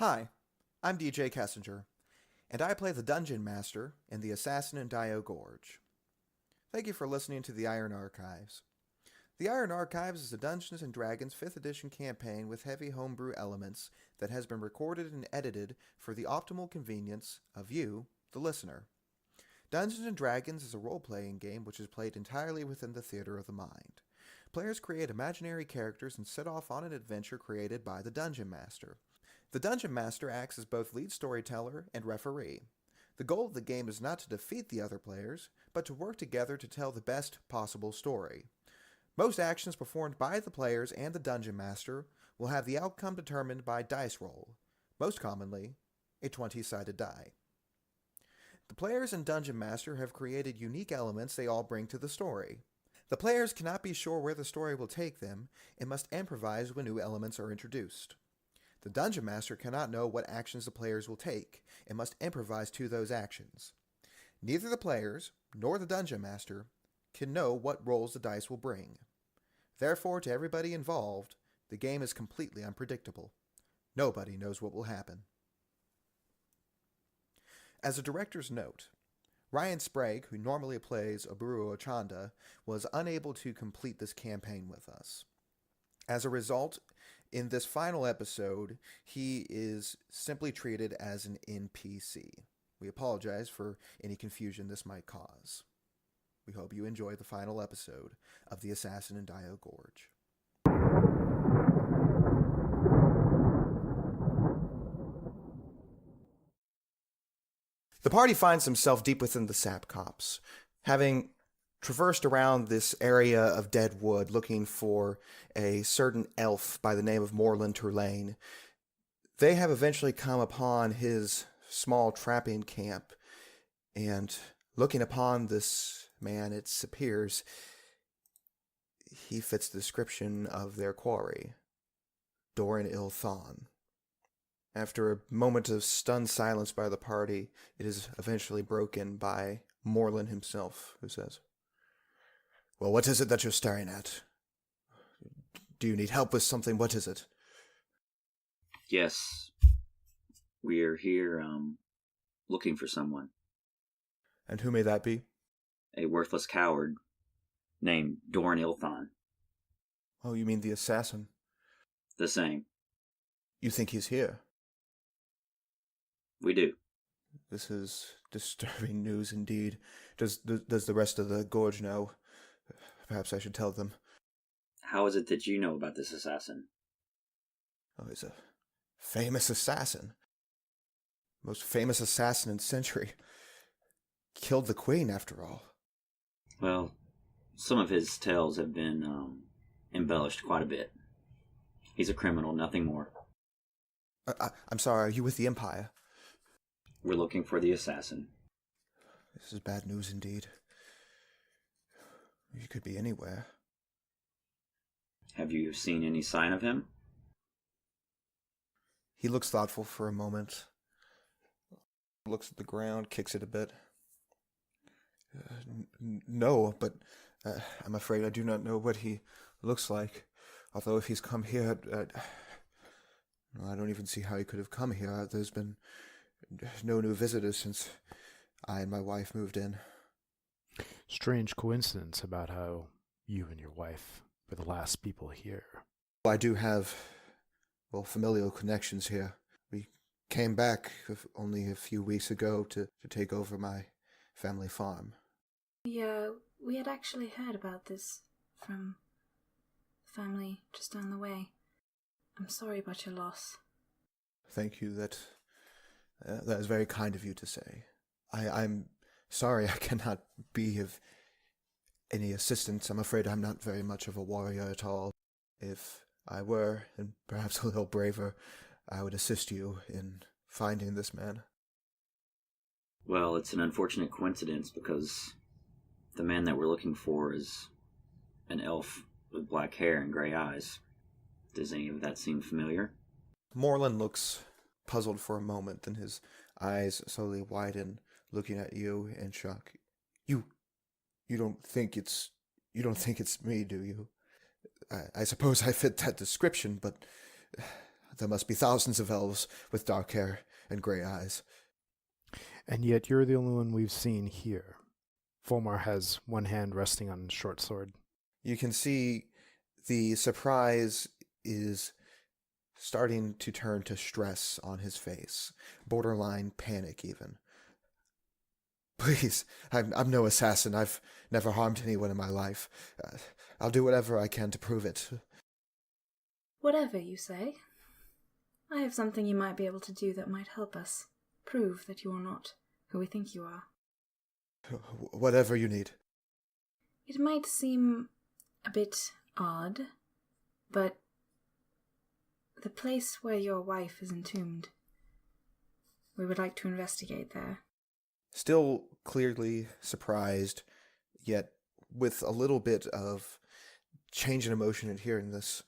Hi, I'm DJ Kessinger, and I play the Dungeon Master in the Assassin and Dayo Gorge. Thank you for listening to the Iron Archives. The Iron Archives is a Dungeons & Dragons 5th edition campaign with heavy homebrew elements that has been recorded and edited for the optimal convenience of you, the listener. Dungeons & Dragons is a role-playing game which is played entirely within the theater of the mind. Players create imaginary characters and set off on an adventure created by the Dungeon Master. The Dungeon Master acts as both lead storyteller and referee. The goal of the game is not to defeat the other players, but to work together to tell the best possible story. Most actions performed by the players and the Dungeon Master will have the outcome determined by dice roll, most commonly a 20-sided die. The players and Dungeon Master have created unique elements they all bring to the story. The players cannot be sure where the story will take them and must improvise when new elements are introduced. The Dungeon Master cannot know what actions the players will take and must improvise to those actions. Neither the players nor the Dungeon Master can know what rolls the dice will bring. Therefore, to everybody involved, the game is completely unpredictable. Nobody knows what will happen. As a director's note, Ryan Sprague, who normally plays Oburu Ochanda, was unable to complete this campaign with us. As a result, in this final episode, he is simply treated as an NPC. We apologize for any confusion this might cause. We hope you enjoy the final episode of The Assassin in Dayo Gorge. The party finds themselves deep within the sap copse, having traversed around this area of dead wood looking for a certain elf by the name of Morland Turlane. They have eventually come upon his small trapping camp, and looking upon this man, it appears he fits the description of their quarry, Doran Ilthon. After a moment of stunned silence by the party, it is eventually broken by Morland himself, who says, "Well, what is it that you're staring at? Do you need help with something? What is it?" Yes, we're here, looking for someone. "And who may that be?" A worthless coward named Doran Ilthon. "Oh, you mean the assassin? The same. You think he's here?" We do. "This is disturbing news indeed. Does the rest of the gorge know? Perhaps I should tell them." How is it that you know about this assassin? "Oh, he's a famous assassin. Most famous assassin in century. Killed the queen, after all." Well, some of his tales have been, embellished quite a bit. He's a criminal, nothing more. I'm sorry, are you with the Empire?" We're looking for the assassin. "This is bad news indeed. He could be anywhere." Have you seen any sign of him? He looks thoughtful for a moment. Looks at the ground, kicks it a bit. "No, but I'm afraid I do not know what he looks like. Although if he's come here, I don't even see how he could have come here. There's been no new visitors since I and my wife moved in." Strange coincidence about how you and your wife were the last people here. "I do have, familial connections here. We came back only a few weeks ago to take over my family farm." Yeah, we had actually heard about this from the family just down the way. I'm sorry about your loss. "Thank you. That is very kind of you to say. I'm sorry I cannot be of any assistance. I'm afraid I'm not very much of a warrior at all. If I were, and perhaps a little braver, I would assist you in finding this man." Well, it's an unfortunate coincidence because the man that we're looking for is an elf with black hair and gray eyes. Does any of that seem familiar? Morland looks puzzled for a moment, then his eyes slowly widen, looking at you in shock. You don't think it's me, do you? I suppose I fit that description, but There must be thousands of elves with dark hair and gray eyes. And yet you're the only one we've seen here. Volmar has one hand resting on his short sword. You can see the surprise is starting to turn to stress on his face, borderline panic even. Please, I'm no assassin. I've never harmed anyone in my life. I'll do whatever I can to prove it. Whatever you say. I have something you might be able to do that might help us prove that you are not who we think you are. Whatever you need. It might seem a bit odd, but the place where your wife is entombed, we would like to investigate there. Still clearly surprised, yet with a little bit of change in emotion at hearing this.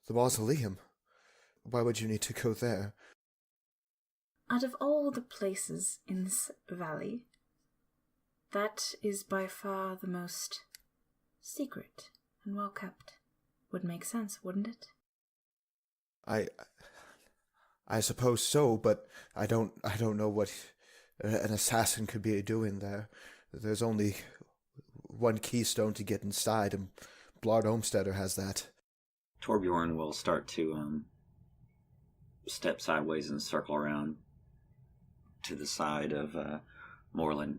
The mausoleum. Why would you need to go there? Out of all the places in this valley, that is by far the most secret and well kept. Would make sense, wouldn't it? I suppose so, but I don't know what an assassin could be doing there. There's only one keystone to get inside, and Blard Olmstetter has that. Torbjorn will start to step sideways and circle around to the side of Moreland.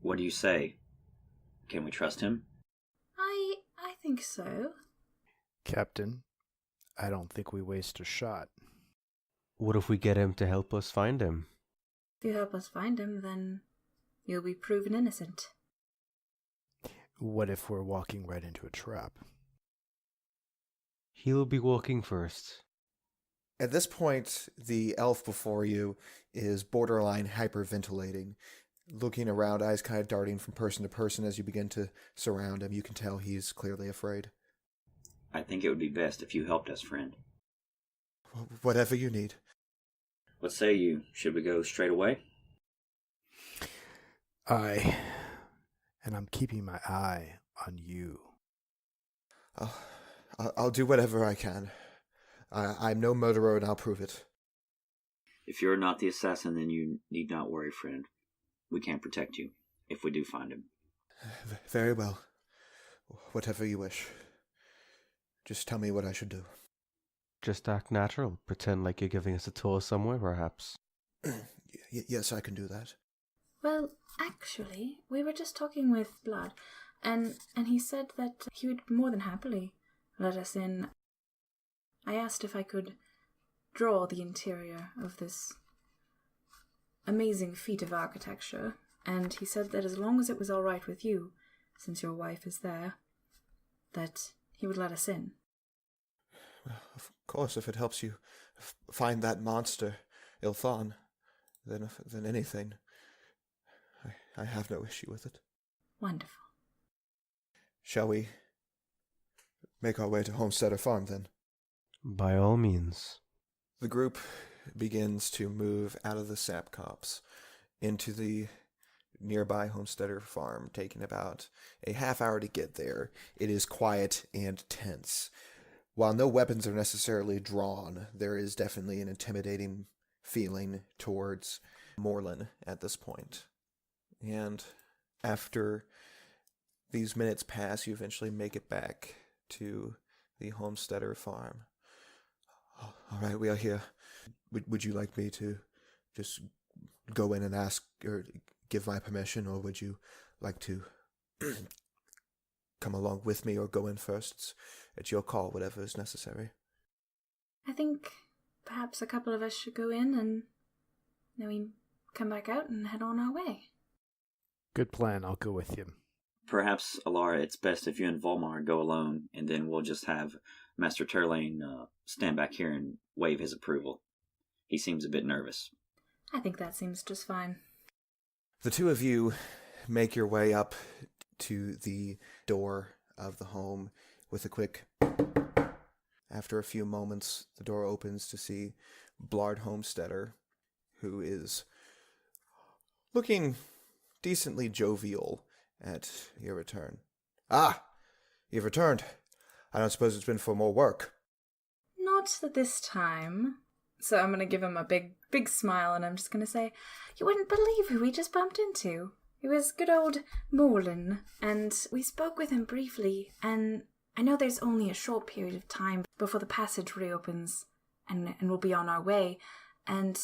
What do you say? Can we trust him? I think so. Captain, I don't think we waste a shot. What if we get him to help us find him? If you help us find him, then you'll be proven innocent. What if we're walking right into a trap? He'll be walking first. At this point, the elf before you is borderline hyperventilating, looking around, eyes kind of darting from person to person as you begin to surround him. You can tell he's clearly afraid. I think it would be best if you helped us, friend. Whatever you need. What say you? Should we go straight away? And I'm keeping my eye on you. I'll do whatever I can. I'm no murderer, and I'll prove it. If you're not the assassin, then you need not worry, friend. We can protect you, if we do find him. Very well. Whatever you wish. Just tell me what I should do. Just act natural. Pretend like you're giving us a tour somewhere, perhaps. Yes, I can do that. Well, actually, we were just talking with Blood, and he said that he would more than happily let us in. I asked if I could draw the interior of this amazing feat of architecture, and he said that as long as it was all right with you, since your wife is there, that he would let us in. Well, of course, if it helps you find that monster, Ilthon, then anything. I have no issue with it. Wonderful. Shall we make our way to Homesteader Farm, then? By all means. The group begins to move out of the sap copse into the nearby Homesteader Farm, taking about a half hour to get there. It is quiet and tense. While no weapons are necessarily drawn, there is definitely an intimidating feeling towards Moreland at this point. And after these minutes pass, you eventually make it back to the Homesteader Farm. All right, we are here. Would you like me to just go in and ask or give my permission, or would you like to come along with me or go in first? It's your call, whatever is necessary. I think perhaps a couple of us should go in and then we come back out and head on our way. Good plan, I'll go with you. Perhaps, Alara, it's best if you and Volmar go alone, and then we'll just have Master Turlane stand back here and wave his approval. He seems a bit nervous. I think that seems just fine. The two of you make your way up to the door of the home with a quick... After a few moments, the door opens to see Blard Homesteader, who is looking decently jovial at your return. Ah! You've returned. I don't suppose it's been for more work. not this time. So I'm going to give him a big smile, and I'm just going to say, you wouldn't believe who we just bumped into. It was good old Morlin, and we spoke with him briefly, and I know there's only a short period of time before the passage reopens, and we'll be on our way, and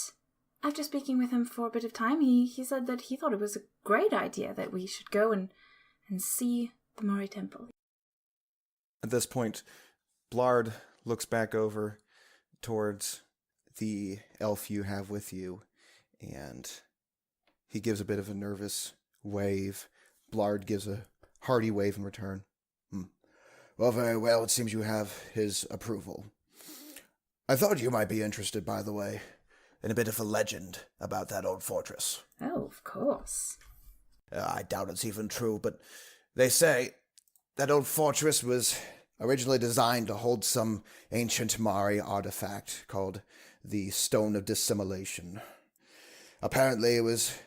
after speaking with him for a bit of time, he said that he thought it was a great idea that we should go and see the Mori Temple. At this point, Blard looks back over towards the elf you have with you, and he gives a bit of a nervous wave. Blard gives a hearty wave in return. Well, very well. It seems you have his approval. I thought you might be interested, by the way, in a bit of a legend about that old fortress. Oh, of course. I doubt it's even true, but they say that old fortress was originally designed to hold some ancient Mari artifact called the Stone of Dissimulation. Apparently it was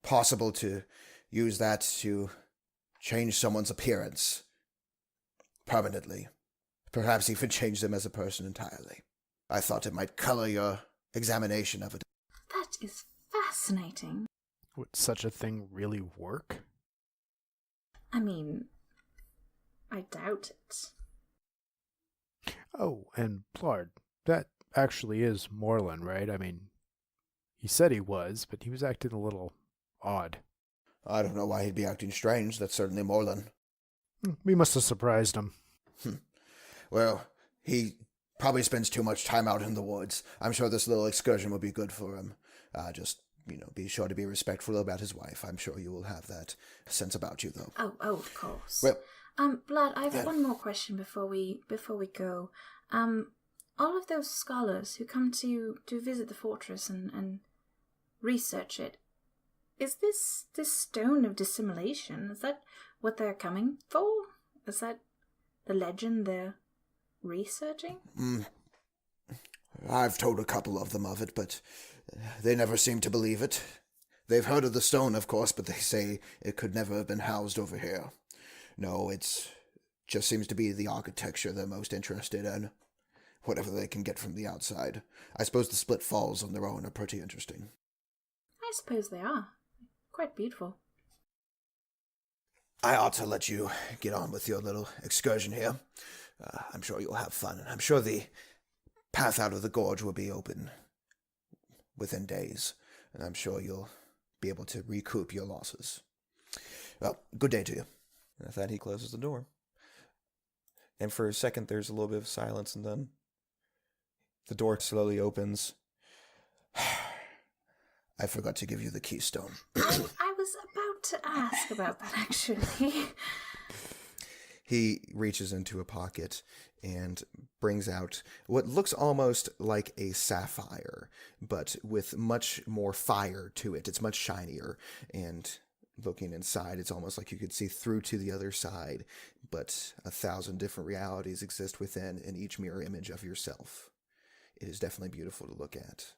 possible to use that to change someone's appearance permanently. Perhaps even change them as a person entirely. I thought it might color your examination of it. That is fascinating. Would such a thing really work? I mean, I doubt it. Oh, and Blard, that actually is Morlin, right? I mean, he said he was, but he was acting a little odd. I don't know why he'd be acting strange. That's certainly Morlin. We must have surprised him. Well, he probably spends too much time out in the woods. I'm sure this little excursion will be good for him. Just, be sure to be respectful about his wife. I'm sure you will have that sense about you, though. Oh, of course. Well, Blood, I have one more question before we go. All of those scholars who come to visit the fortress and research it, is this stone of dissimulation, is that what they're coming for? Is that the legend they're researching? I've told a couple of them of it, but they never seem to believe it. They've heard of the stone, of course, but they say it could never have been housed over here. No, it's just seems to be the architecture they're most interested in. Whatever they can get from the outside. I suppose the split falls on their own are pretty interesting. I suppose they are. Quite beautiful. I ought to let you get on with your little excursion here. I'm sure you'll have fun, and I'm sure the path out of the gorge will be open within days, and I'm sure you'll be able to recoup your losses. Well, good day to you. And with that, he closes the door. And for a second, there's a little bit of silence, and then the door slowly opens. I forgot to give you the keystone. I was about to ask about that, actually. He reaches into a pocket and brings out what looks almost like a sapphire, but with much more fire to it. It's much shinier, and looking inside, it's almost like you could see through to the other side, but 1,000 different realities exist within, in each mirror image of yourself. It is definitely beautiful to look at.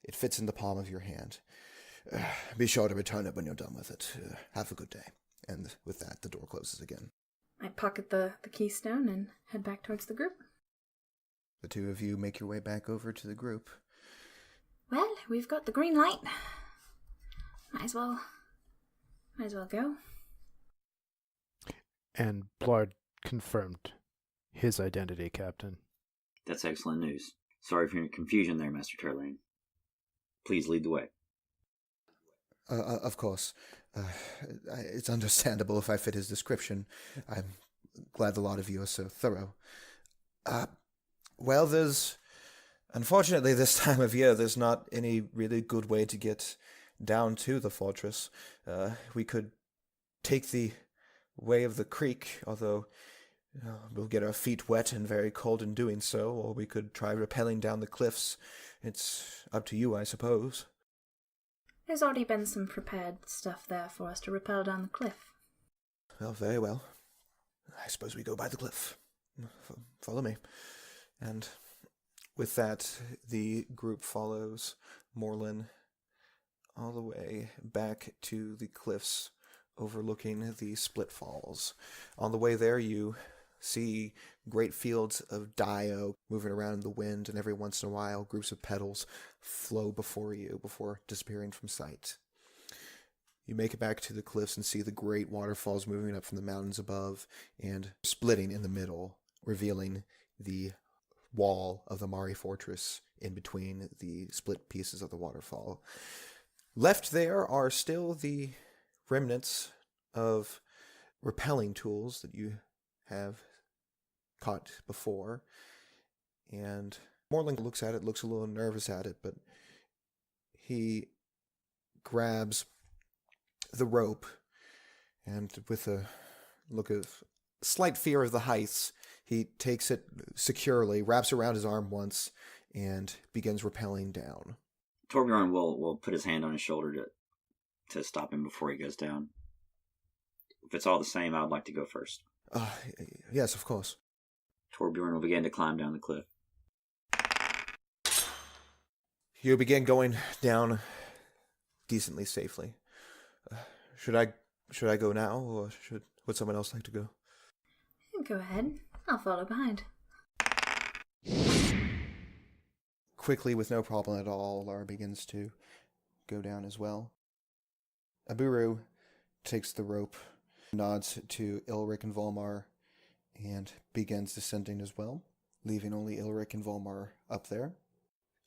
It fits in the palm of your hand. Be sure to return it when you're done with it. Have a good day. And with that, the door closes again. I pocket the keystone and head back towards the group. The two of you make your way back over to the group. Well, we've got the green light. Might as well go. And Blard confirmed his identity, Captain. That's excellent news. Sorry for your confusion there, Master Turlane. Please lead the way. Of course. It's understandable if I fit his description. I'm glad the lot of you are so thorough. Well, unfortunately, this time of year, there's not any really good way to get down to the fortress. We could take the way of the creek, although we'll get our feet wet and very cold in doing so, or we could try rappelling down the cliffs. It's up to you, I suppose. There's already been some prepared stuff there for us to rappel down the cliff. Well, very well. I suppose we go by the cliff. Follow me. And with that, the group follows Morlin all the way back to the cliffs overlooking the Split Falls. On the way there, you see great fields of Dayo moving around in the wind, and every once in a while, groups of petals flow before you before disappearing from sight. You make it back to the cliffs and see the great waterfalls moving up from the mountains above and splitting in the middle, revealing the wall of the Mari fortress in between the split pieces of the waterfall. Left there are still the remnants of repelling tools that you have caught before. And Morling looks at it, looks a little nervous at it, but he grabs the rope and with a look of slight fear of the heights, he takes it securely, wraps around his arm once, and begins rappelling down. Torbjorn will put his hand on his shoulder to stop him before he goes down. If it's all the same, I would like to go first. Yes, of course. Torbjorn will begin to climb down the cliff. You begin going down decently safely. Should I go now, or would someone else like to go? Go ahead. I'll follow behind. Quickly, with no problem at all, Lara begins to go down as well. Aburu takes the rope, nods to Ilric and Volmar, and begins descending as well, leaving only Ilric and Volmar up there.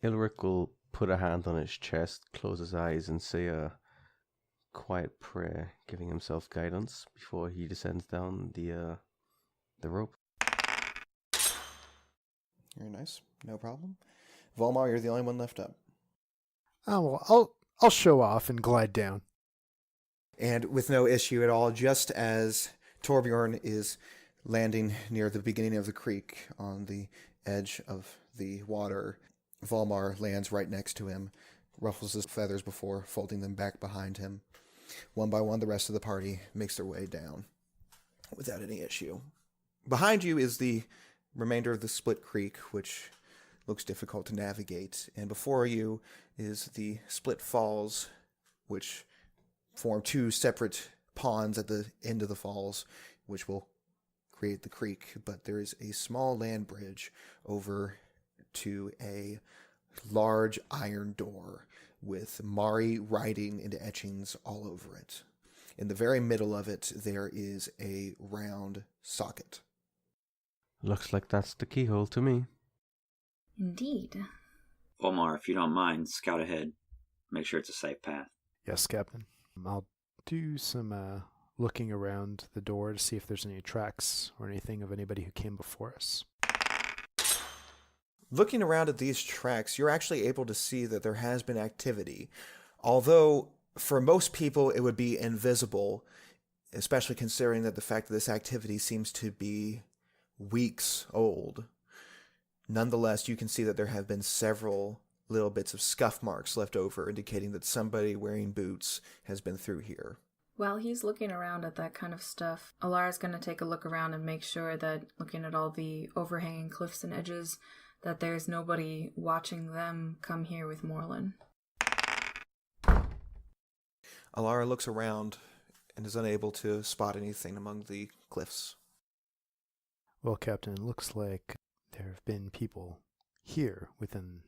Ilric will put a hand on his chest, close his eyes, and say a quiet prayer, giving himself guidance before he descends down the rope. Very nice. No problem. Volmar, you're the only one left up. Oh, well, I'll show off and glide down. And with no issue at all, just as Torbjorn is landing near the beginning of the creek on the edge of the water, Volmar lands right next to him, ruffles his feathers before folding them back behind him. One by one, the rest of the party makes their way down without any issue. Behind you is the remainder of the split creek, which looks difficult to navigate. And before you is the split falls, which form two separate ponds at the end of the falls, which will create the creek. But there is a small land bridge over to a large iron door with Mari writing and etchings all over it. In the very middle of it, there is a round socket. Looks like that's the keyhole to me. Indeed. Volmar, if you don't mind, scout ahead. Make sure it's a safe path. Yes, Captain. I'll do some looking around the door to see if there's any tracks or anything of anybody who came before us. Looking around at these tracks, you're actually able to see that there has been activity. Although, for most people, it would be invisible, especially considering that the fact that this activity seems to be weeks old. Nonetheless, you can see that there have been several little bits of scuff marks left over, indicating that somebody wearing boots has been through here. While he's looking around at that kind of stuff, Alara's going to take a look around and make sure that, looking at all the overhanging cliffs and edges, that there's nobody watching them come here with Morlin. Alara looks around and is unable to spot anything among the cliffs. Well, Captain, it looks like there have been people here within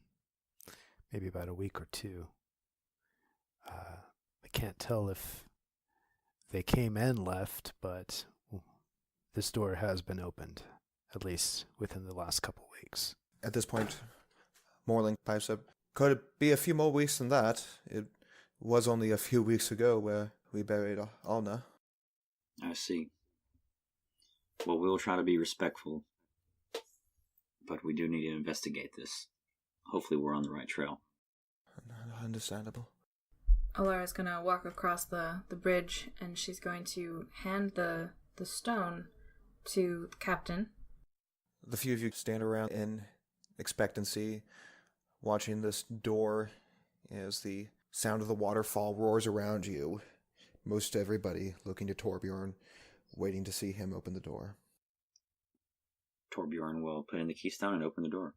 maybe about a week or two. I can't tell if they came and left, but this door has been opened, at least within the last couple weeks. At this point, Morling pipes up. Could it be a few more weeks than that? It was only a few weeks ago where we buried Alna. I see. Well, we'll try to be respectful, but we do need to investigate this. Hopefully we're on the right trail. Understandable. Alara's going to walk across the bridge, and she's going to hand the stone to the captain. The few of you stand around in expectancy, watching this door as the sound of the waterfall roars around you. Most everybody looking to Torbjorn, waiting to see him open the door. Torbjorn will put in the keystone and open the door.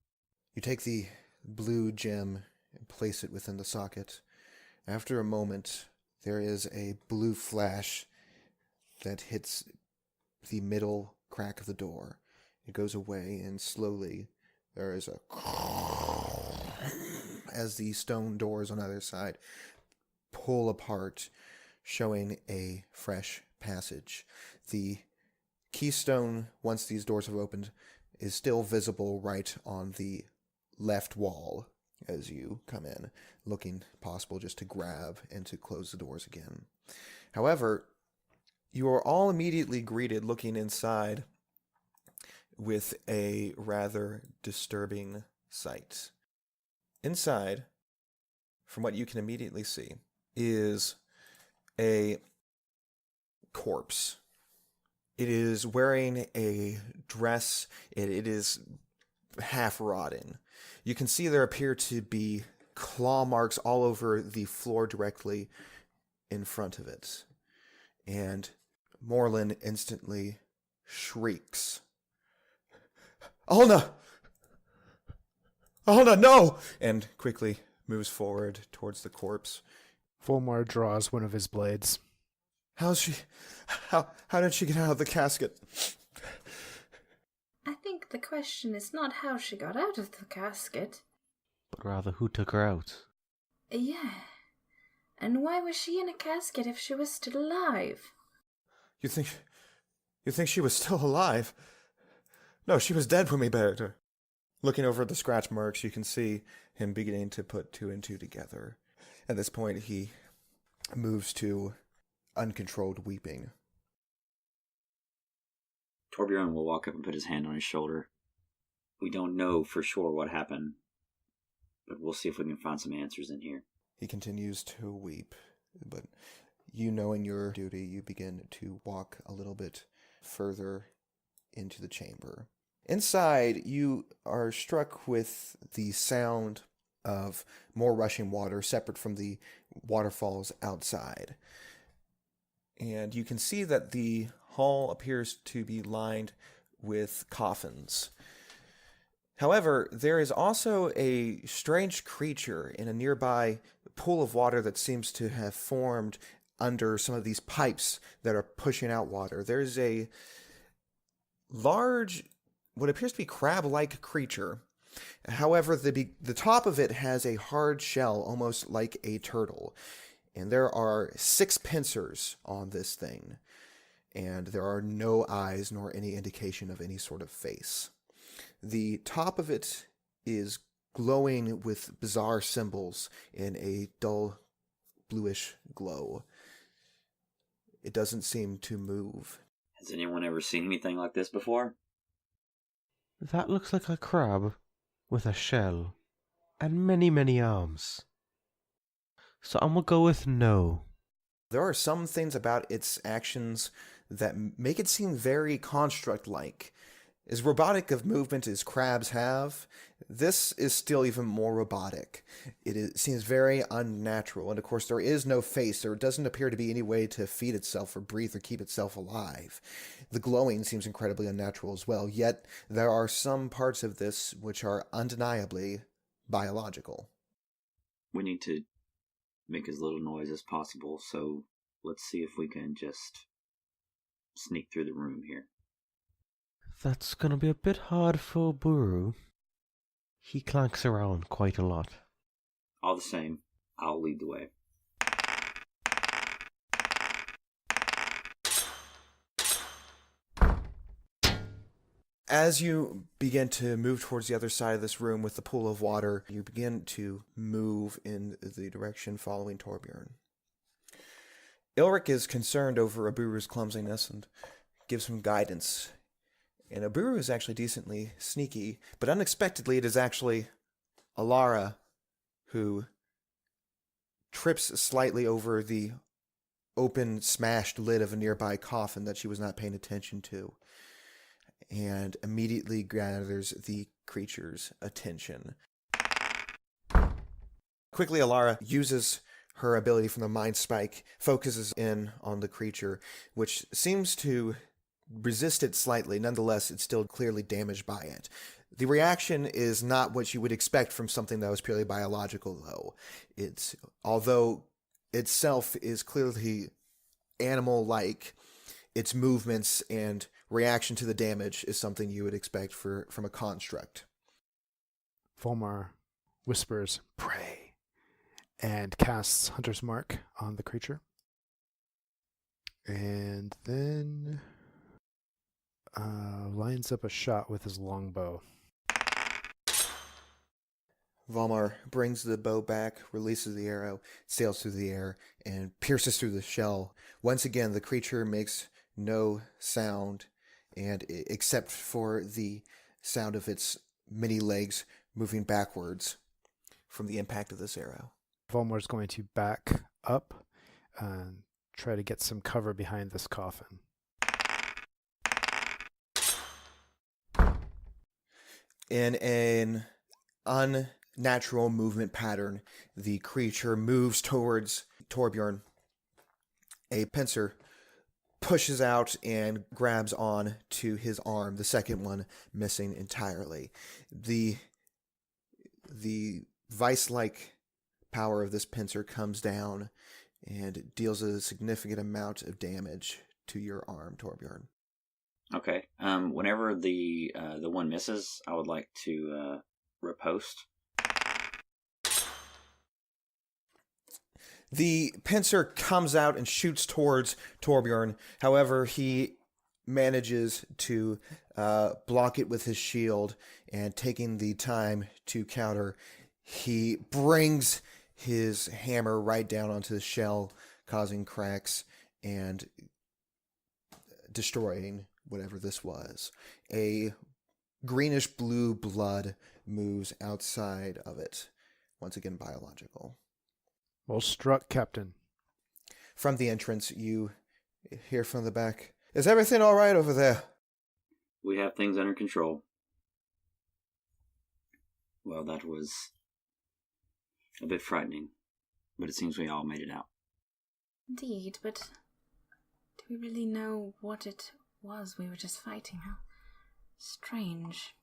You take the blue gem and place it within the socket. After a moment, there is a blue flash that hits the middle crack of the door, It goes away, and slowly there is a as the stone doors on either side pull apart, showing a fresh passage. The keystone, once these doors have opened, is still visible right on the left wall as you come in, looking possible just to grab and to close the doors again. However, you are all immediately greeted looking inside with a rather disturbing sight. Inside, from what you can immediately see, is a corpse. It is wearing a dress. It is half rotting. You can see there appear to be claw marks all over the floor directly in front of it. And Morlin instantly shrieks, "Alna! Alna, no!" and quickly moves forward towards the corpse. Volmar draws one of his blades. How did she get out of the casket? I think the question is not how she got out of the casket. But rather who took her out. Yeah. And why was she in a casket if she was still alive? You think she was still alive? No, she was dead when we buried her. Looking over at the scratch marks, you can see him beginning to put two and two together. At this point, he moves to uncontrolled weeping. Torbjorn will walk up and put his hand on his shoulder. We don't know for sure what happened, but we'll see if we can find some answers in here. He continues to weep, but you knowing your duty, you begin to walk a little bit further into the chamber. Inside, you are struck with the sound of more rushing water separate from the waterfalls outside. And you can see that the hall appears to be lined with coffins. However, there is also a strange creature in a nearby pool of water that seems to have formed under some of these pipes that are pushing out water. There's a large, what appears to be crab-like creature. However, the top of it has a hard shell, almost like a turtle. And there are 6 pincers on this thing. And there are no eyes nor any indication of any sort of face. The top of it is glowing with bizarre symbols in a dull bluish glow. It doesn't seem to move. Has anyone ever seen anything like this before? That looks like a crab with a shell and many, many arms. So I'm gonna go with no. There are some things about its actions that make it seem very construct-like. As robotic of movement as crabs have, this is still even more robotic. It seems very unnatural, and of course there is no face. There doesn't appear to be any way to feed itself or breathe or keep itself alive. The glowing seems incredibly unnatural as well, yet there are some parts of this which are undeniably biological. We need to make as little noise as possible, so let's see if we can just sneak through the room here. That's gonna be a bit hard for Buru. He clanks around quite a lot. All the same, I'll lead the way. As you begin to move towards the other side of this room with the pool of water, you begin to move in the direction following Torbjorn. Ilric is concerned over Aburu's clumsiness and gives him guidance. And Aburu is actually decently sneaky, but unexpectedly it is actually Alara who trips slightly over the open, smashed lid of a nearby coffin that she was not paying attention to, and immediately gathers the creature's attention. Quickly, Alara uses her ability from the Mind Spike, focuses in on the creature, which seems to resist it slightly. Nonetheless, it's still clearly damaged by it. The reaction is not what you would expect from something that was purely biological, though. Although itself is clearly animal-like, its movements and reaction to the damage is something you would expect from a construct. Volmar whispers, "Pray," and casts Hunter's Mark on the creature. And then lines up a shot with his longbow. Volmar brings the bow back, releases the arrow, sails through the air, and pierces through the shell. Once again, the creature makes no sound, and except for the sound of its many legs moving backwards from the impact of this arrow. Volmar's going to back up and try to get some cover behind this coffin. In an unnatural movement pattern, the creature moves towards Torbjorn. A pincer pushes out and grabs on to his arm, the second one missing entirely. The vice-like power of this pincer comes down and deals a significant amount of damage to your arm, Torbjorn. Okay. Whenever the one misses, I would like to riposte. The pincer comes out and shoots towards Torbjorn. However, he manages to block it with his shield, and taking the time to counter, he brings his hammer right down onto the shell, causing cracks and destroying whatever this was. A greenish-blue blood moves outside of it. Once again, biological. Well struck, Captain. From the entrance, you hear from the back, "Is everything all right over there?" We have things under control. Well, that was a bit frightening, but it seems we all made it out. Indeed, but do we really know what it was we were just fighting? How strange.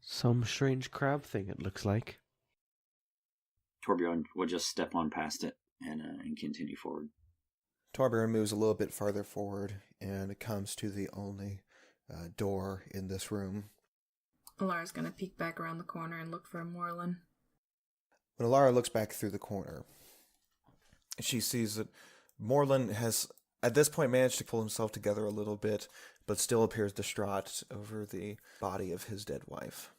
Some strange crab thing, it looks like. Torbjorn will just step on past it and continue forward. Torbjorn moves a little bit farther forward and comes to the only door in this room. Alara's gonna peek back around the corner and look for Morlin. When Alara looks back through the corner, she sees that Morlin has, at this point, managed to pull himself together a little bit, but still appears distraught over the body of his dead wife.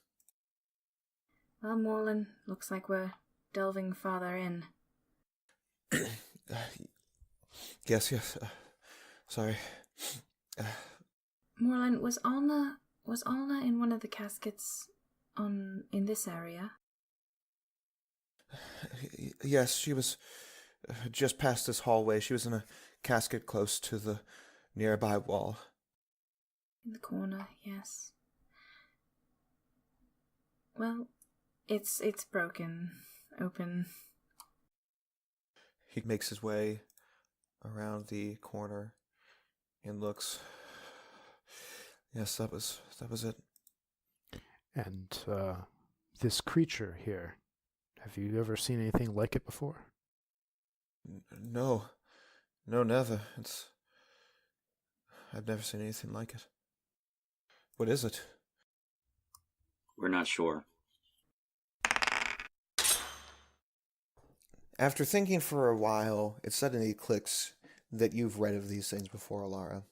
Well, Morlin, looks like we're delving farther in. Yes. Sorry. Morlin, was Alna in one of the caskets in this area? Yes, she was just past this hallway. She was in a casket close to the nearby wall. In the corner, yes. Well, it's broken open. He makes his way around the corner and looks. Yes, that was it. And this creature here, have you ever seen anything like it before? No, never. I've never seen anything like it. What is it? We're not sure. After thinking for a while, it suddenly clicks that you've read of these things before, Alara.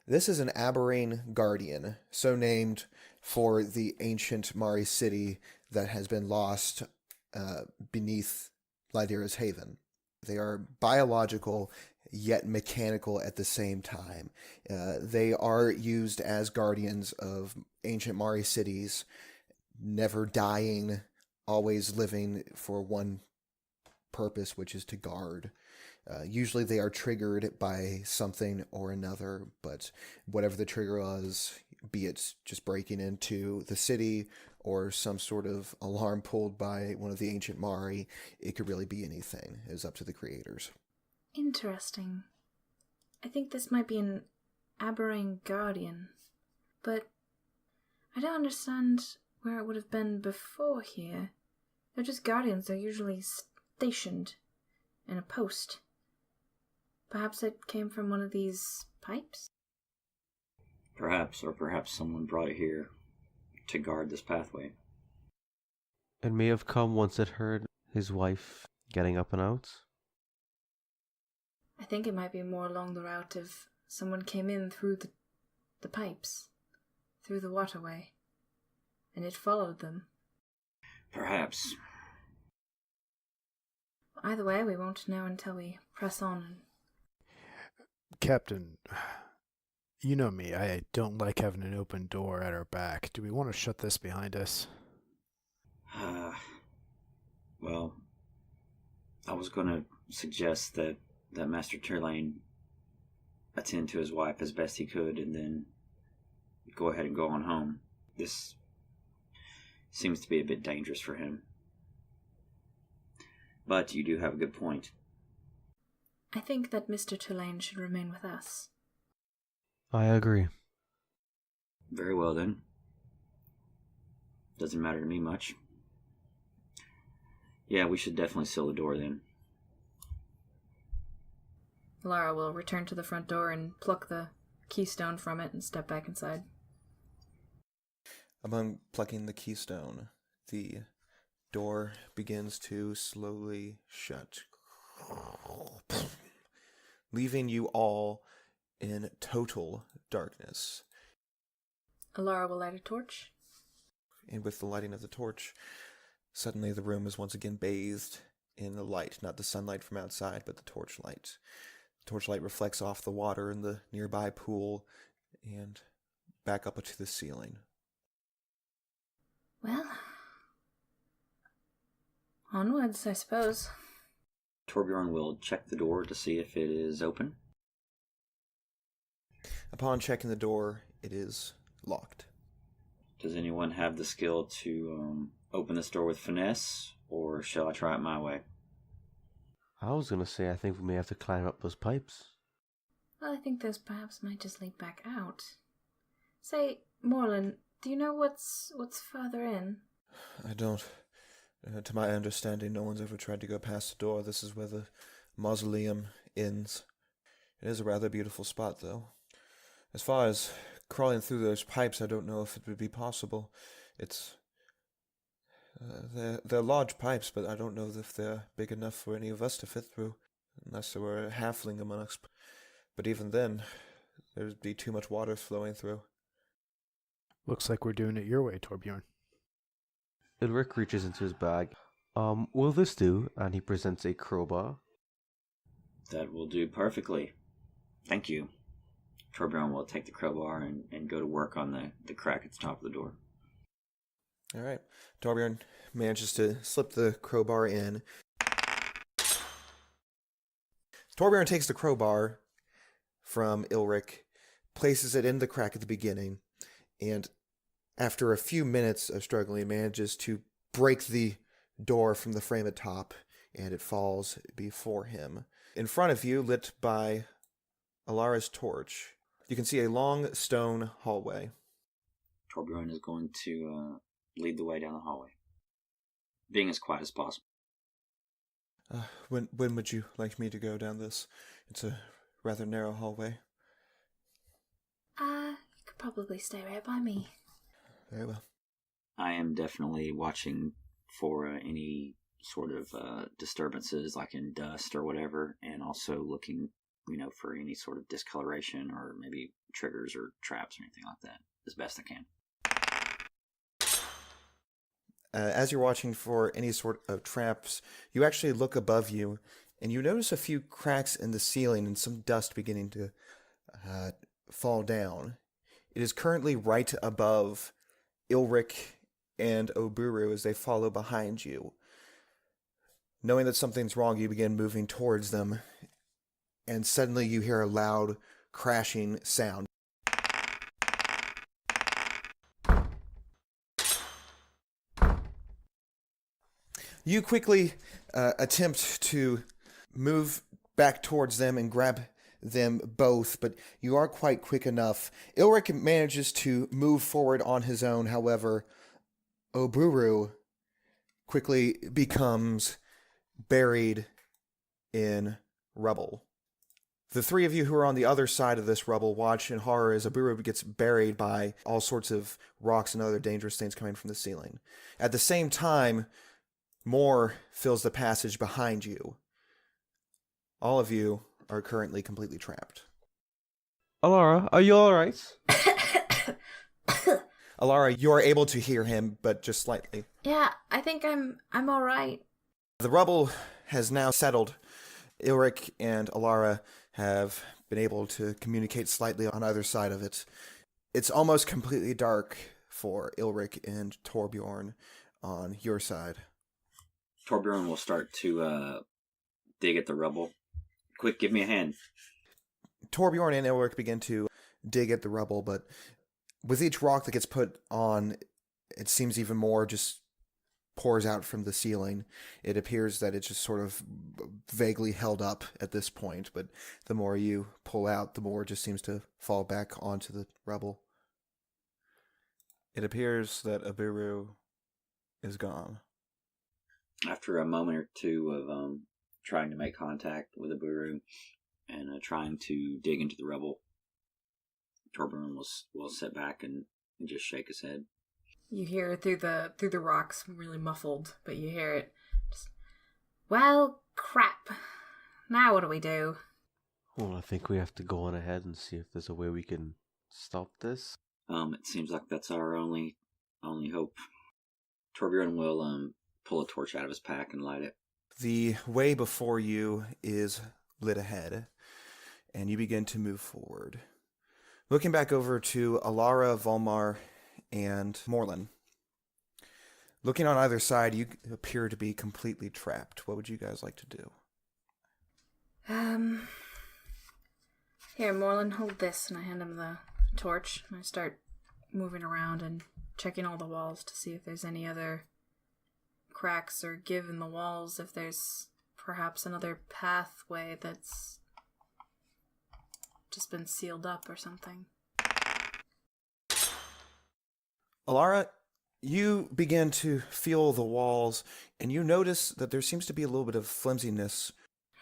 This is an Aberrane Guardian, so named for the ancient Mari city that has been lost beneath Lydira's Haven. They are biological, yet mechanical at the same time. They are used as guardians of ancient Mari cities, never dying, always living for one purpose, which is to guard. Usually they are triggered by something or another, but whatever the trigger was, be it just breaking into the city or some sort of alarm pulled by one of the ancient Mari, it could really be anything. It is up to the creators. Interesting. I think this might be an Aberrane Guardian, but I don't understand where it would have been before here. They're just guardians. They're usually stationed in a post. Perhaps it came from one of these pipes? Perhaps, or perhaps someone brought it here to guard this pathway. It may have come once it heard his wife getting up and out. I think it might be more along the route of someone came in through the pipes, through the waterway, and it followed them. Perhaps. Either way, we won't know until we press on. Captain, you know me. I don't like having an open door at our back. Do we want to shut this behind us? Well, I was going to suggest that Master Turlane attend to his wife as best he could and then go ahead and go on home. This seems to be a bit dangerous for him. But you do have a good point. I think that Mr. Tulane should remain with us. I agree. Very well then. Doesn't matter to me much. Yeah, we should definitely seal the door then. Lara will return to the front door and pluck the keystone from it and step back inside. Among plucking the keystone, the door begins to slowly shut, leaving you all in total darkness. Alara will light a torch. And with the lighting of the torch, suddenly the room is once again bathed in the light, not the sunlight from outside, but the torchlight. The torchlight reflects off the water in the nearby pool and back up to the ceiling. Well, onwards, I suppose. Torbjorn will check the door to see if it is open. Upon checking the door, it is locked. Does anyone have the skill to open this door with finesse, or shall I try it my way? I was going to say I think we may have to climb up those pipes. Well, I think those perhaps might just lead back out. Say, Morlin, do you know what's further in? I don't. To my understanding, no one's ever tried to go past the door. This is where the mausoleum ends. It is a rather beautiful spot, though. As far as crawling through those pipes, I don't know if it would be possible. It's... they're large pipes, but I don't know if they're big enough for any of us to fit through, unless there were a halfling among us. But even then, there'd be too much water flowing through. Looks like we're doing it your way, Torbjorn. Ulrich reaches into his bag. Will this do? And he presents a crowbar. That will do perfectly. Thank you. Torbjorn will take the crowbar and go to work on the crack at the top of the door. All right. Torbjorn manages to slip the crowbar in. Torbjorn takes the crowbar from Ulrich, places it in the crack at the beginning, and after a few minutes of struggling, manages to break the door from the frame atop, and it falls before him. In front of you, lit by Alara's torch, you can see a long stone hallway. Torbjorn is going to lead the way down the hallway, being as quiet as possible. When would you like me to go down this? It's a rather narrow hallway. You could probably stay right by me. Very well. I am definitely watching for any sort of disturbances, like in dust or whatever, and also looking, for any sort of discoloration or maybe triggers or traps or anything like that, as best I can. As you're watching for any sort of traps, you actually look above you, and you notice a few cracks in the ceiling and some dust beginning to fall down. It is currently right above Ulrich and Oburu as they follow behind you. Knowing that something's wrong, you begin moving towards them, and suddenly you hear a loud crashing sound. You quickly attempt to move back towards them and grab them both, but you aren't quite quick enough. Ulrich manages to move forward on his own, however, Oburu quickly becomes buried in rubble. The three of you who are on the other side of this rubble watch in horror as Aburu gets buried by all sorts of rocks and other dangerous things coming from the ceiling. At the same time, more fills the passage behind you. All of you are currently completely trapped. Alara, are you alright? Alara, you're able to hear him, but just slightly. Yeah, I think I'm all right. The rubble has now settled. Ilric and Alara have been able to communicate slightly on either side of it. It's almost completely dark for Ilric and Torbjorn on your side. Torbjorn will start to dig at the rubble. Quick, give me a hand. Torbjorn and Ilric begin to dig at the rubble, but with each rock that gets put on, it seems even more just pours out from the ceiling. It appears that it's just sort of vaguely held up at this point, but the more you pull out, the more it just seems to fall back onto the rubble. It appears that Aburu is gone. After a moment or two of trying to make contact with Aburu and trying to dig into the rubble, Torbjorn will sit back and just shake his head. You hear through the rocks, really muffled, but you hear it. Just, well, crap. Now what do we do? Well, I think we have to go on ahead and see if there's a way we can stop this. It seems like that's our only hope. Torbjorn will pull a torch out of his pack and light it. The way before you is lit ahead, and you begin to move forward. Looking back over to Alara, Volmar, and Morlin. Looking on either side, you appear to be completely trapped. What would you guys like to do? Here, Morlin, hold this, and I hand him the torch, and I start moving around and checking all the walls to see if there's any other cracks or give in the walls, if there's perhaps another pathway that's just been sealed up or something. Alara, you begin to feel the walls, and you notice that there seems to be a little bit of flimsiness.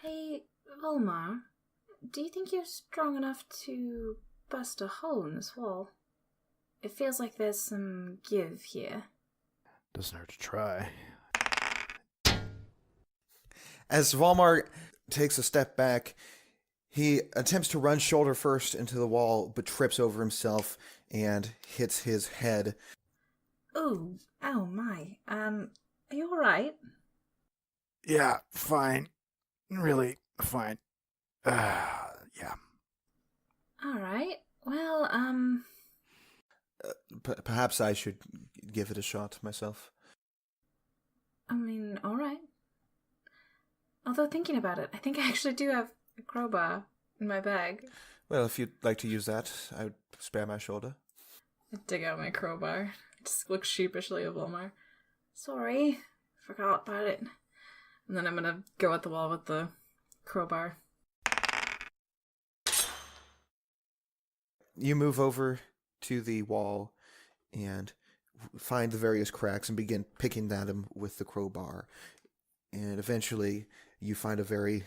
Hey, Volmar, do you think you're strong enough to bust a hole in this wall? It feels like there's some give here. Doesn't hurt to try. As Volmar takes a step back, he attempts to run shoulder first into the wall, but trips over himself and hits his head. Ooh, oh my. Are you alright? Yeah, fine. Really fine. Yeah. Alright. Well, Perhaps I should give it a shot myself. I mean, alright. Although thinking about it, I think I actually do have a crowbar in my bag. Well, if you'd like to use that, I would spare my shoulder. I dig out my crowbar. Just look sheepishly at Volmar. Sorry, forgot about it. And then I'm gonna go at the wall with the crowbar. You move over to the wall and find the various cracks and begin picking at them with the crowbar. And eventually you find a very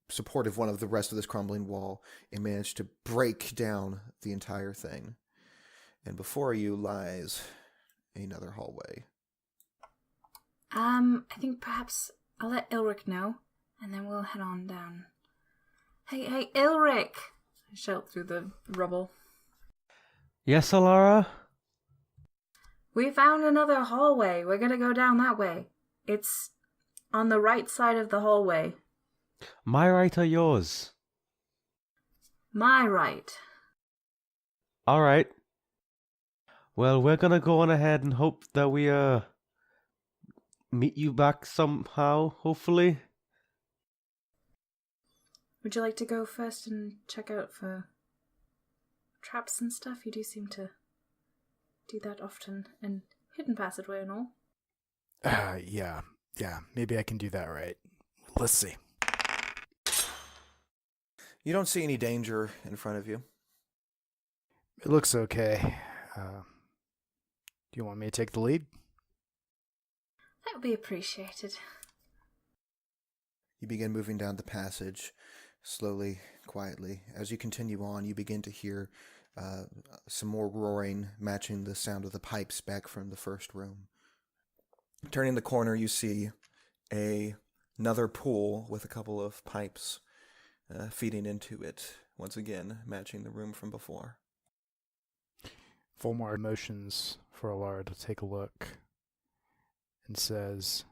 supportive one of the rest of this crumbling wall and manage to break down the entire thing. And before you lies another hallway. I think perhaps I'll let Ilric know, and then we'll head on down. Hey, Ilric! I shout through the rubble. Yes, Alara? We found another hallway. We're gonna go down that way. It's on the right side of the hallway. My right or yours? My right. Alright. Well, we're gonna go on ahead and hope that we, meet you back somehow, hopefully. Would you like to go first and check out for traps and stuff? You do seem to do that often, and hidden passageway and all. Yeah. Maybe I can do that right. Let's see. You don't see any danger in front of you. It looks okay. Do you want me to take the lead? That would be appreciated. You begin moving down the passage, slowly, quietly. As you continue on, you begin to hear some more roaring, matching the sound of the pipes back from the first room. Turning the corner, you see another pool with a couple of pipes feeding into it, once again matching the room from before. Volmar motions for Alara to take a look and says,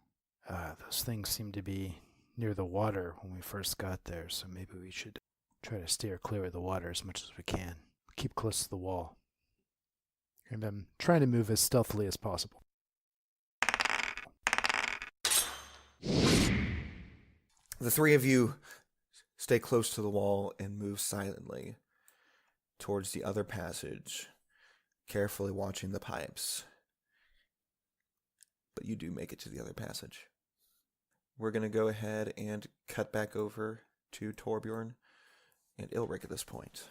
those things seem to be near the water when we first got there, so maybe we should try to steer clear of the water as much as we can. Keep close to the wall. And I'm trying to move as stealthily as possible. The three of you stay close to the wall and move silently towards the other passage, carefully watching the pipes. But you do make it to the other passage. We're going to go ahead and cut back over to Torbjorn and Ilric at this point.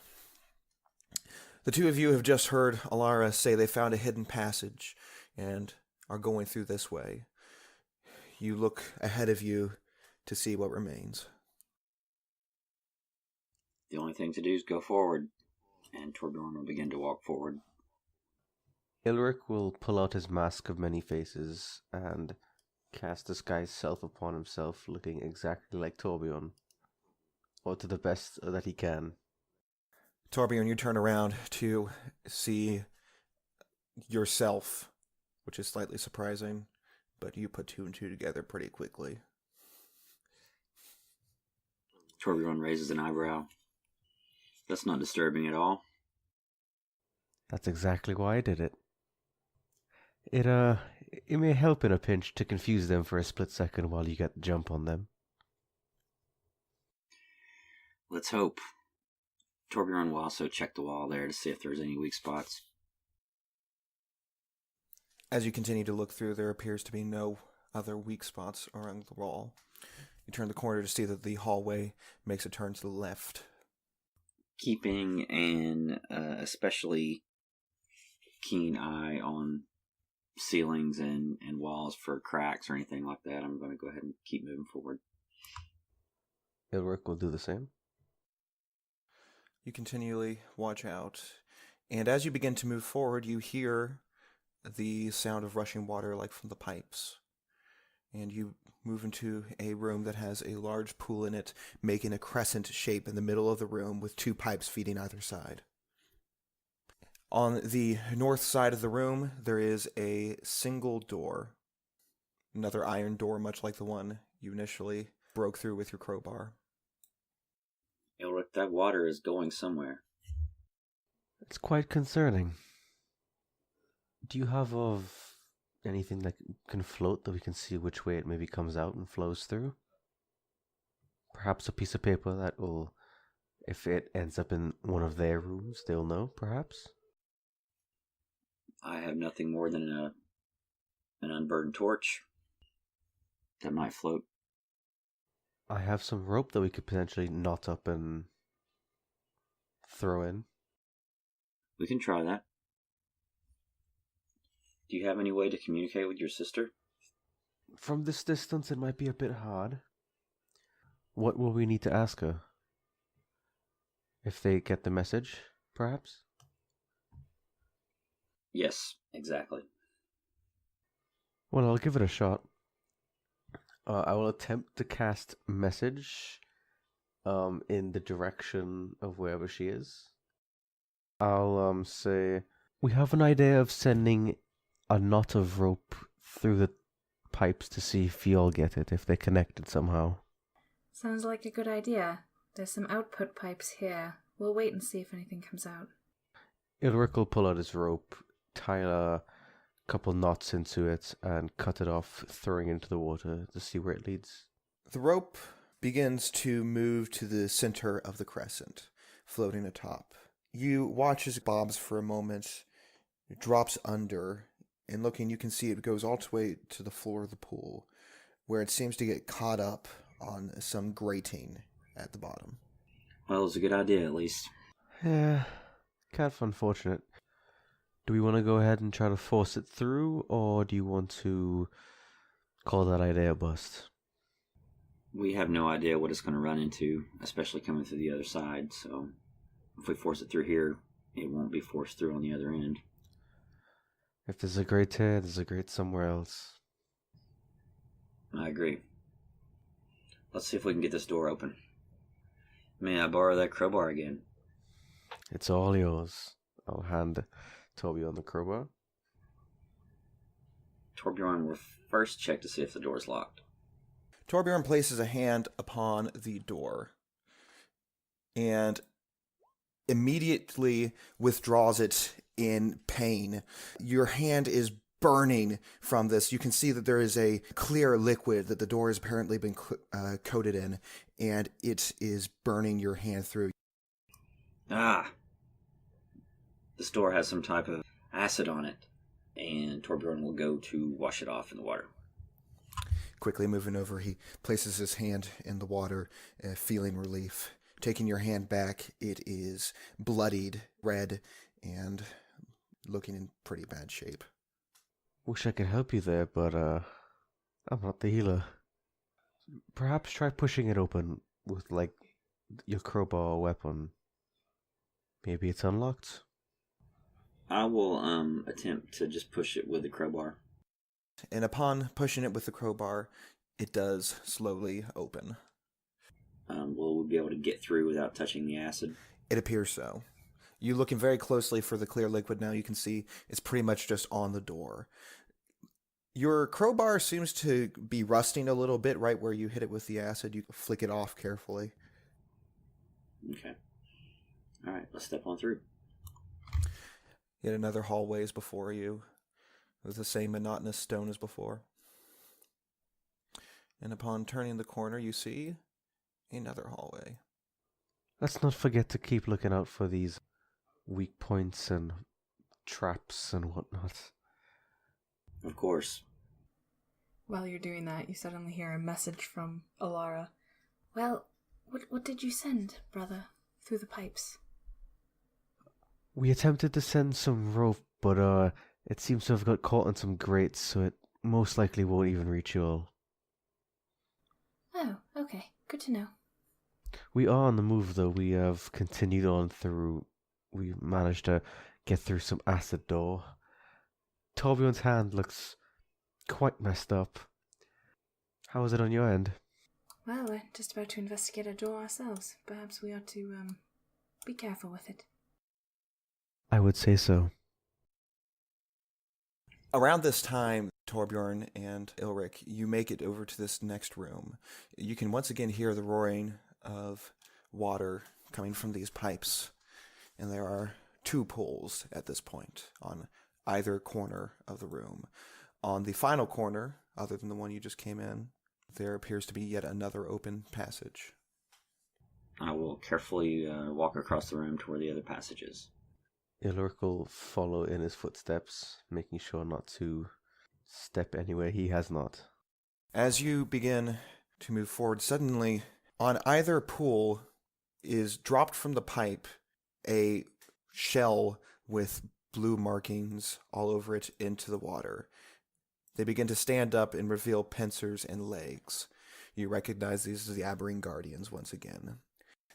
The two of you have just heard Alara say they found a hidden passage and are going through this way. You look ahead of you to see what remains. The only thing to do is go forward, and Torbjorn will begin to walk forward. Ilric will pull out his mask of many faces and cast disguise self upon himself, looking exactly like Torbjorn, or to the best that he can. Torbjorn, you turn around to see yourself, which is slightly surprising, but you put two and two together pretty quickly. Torbjorn raises an eyebrow. That's not disturbing at all. That's exactly why I did it. It may help in a pinch to confuse them for a split second while you get the jump on them. Let's hope. Torbjorn will also check the wall there to see if there's any weak spots. As you continue to look through, there appears to be no other weak spots around the wall. You turn the corner to see that the hallway makes a turn to the left. Keeping an especially keen eye on ceilings and walls for cracks or anything like that, I'm going to go ahead and keep moving forward. Ilric will do the same. You continually watch out, and as you begin to move forward, you hear the sound of rushing water like from the pipes. And you move into a room that has a large pool in it, making a crescent shape in the middle of the room with two pipes feeding either side. On the north side of the room, there is a single door. Another iron door, much like the one you initially broke through with your crowbar. Ilric, that water is going somewhere. It's quite concerning. Do you have anything that can float that we can see which way it maybe comes out and flows through? Perhaps a piece of paper that will, if it ends up in one of their rooms, they'll know, perhaps? I have nothing more than an unburned torch that might float. I have some rope that we could potentially knot up and throw in. We can try that. Do you have any way to communicate with your sister? From this distance, it might be a bit hard. What will we need to ask her? If they get the message, perhaps? Yes, exactly. Well, I'll give it a shot. I will attempt to cast message in the direction of wherever she is. I'll say, we have an idea of sending a knot of rope through the pipes to see if you all get it, if they're connected somehow. Sounds like a good idea. There's some output pipes here. We'll wait and see if anything comes out. Ilric will pull out his rope, tie a couple knots into it, and cut it off, throwing it into the water to see where it leads. The rope begins to move to the center of the crescent, floating atop. You watch as it bobs for a moment, it drops under, and looking, you can see it goes all the way to the floor of the pool, where it seems to get caught up on some grating at the bottom. Well, it was a good idea, at least. Yeah, kind of unfortunate. Do we want to go ahead and try to force it through, or do you want to call that idea a bust? We have no idea what it's going to run into, especially coming through the other side, so if we force it through here, it won't be forced through on the other end. If there's a grate here, there's a grate somewhere else. I agree. Let's see if we can get this door open. May I borrow that crowbar again? It's all yours. I'll hand Torbjorn the crowbar. Torbjorn will first check to see if the door's locked. Torbjorn places a hand upon the door and immediately withdraws it in pain. Your hand is burning from this. You can see that there is a clear liquid that the door has apparently been coated in, and it is burning your hand through. Ah! This door has some type of acid on it, and Torbjorn will go to wash it off in the water. Quickly moving over, he places his hand in the water, feeling relief. Taking your hand back, it is bloodied, red, and looking in pretty bad shape. Wish I could help you there, but I'm not the healer. Perhaps try pushing it open with, like, your crowbar or weapon. Maybe it's unlocked. I will attempt to just push it with the crowbar. And upon pushing it with the crowbar, it does slowly open. Will we be able to get through without touching the acid? It appears so. You looking very closely for the clear liquid now, you can see it's pretty much just on the door. Your crowbar seems to be rusting a little bit right where you hit it with the acid. You flick it off carefully. Okay. Alright, let's step on through. Yet another hallway is before you, with the same monotonous stone as before. And upon turning the corner, you see another hallway. Let's not forget to keep looking out for these weak points and traps and whatnot. Of course. While you're doing that, you suddenly hear a message from Alara. Well, what did you send, brother, through the pipes? We attempted to send some rope, but it seems to have got caught in some grates, so it most likely won't even reach you all. Oh, okay. Good to know. We are on the move, though. We have continued on through. We managed to get through some acid door. Torbjorn's hand looks quite messed up. How is it on your end? Well, we're just about to investigate a door ourselves. Perhaps we ought to, be careful with it. I would say so. Around this time, Torbjorn and Ilric, you make it over to this next room. You can once again hear the roaring of water coming from these pipes. And there are two pools at this point on either corner of the room. On the final corner, other than the one you just came in, there appears to be yet another open passage. I will carefully walk across the room to where the other passage is. Ilric will follow in his footsteps, making sure not to step anywhere he has not. As you begin to move forward, suddenly, on either pool is dropped from the pipe a shell with blue markings all over it into the water. They begin to stand up and reveal pincers and legs. You recognize these as the Aberrine Guardians once again.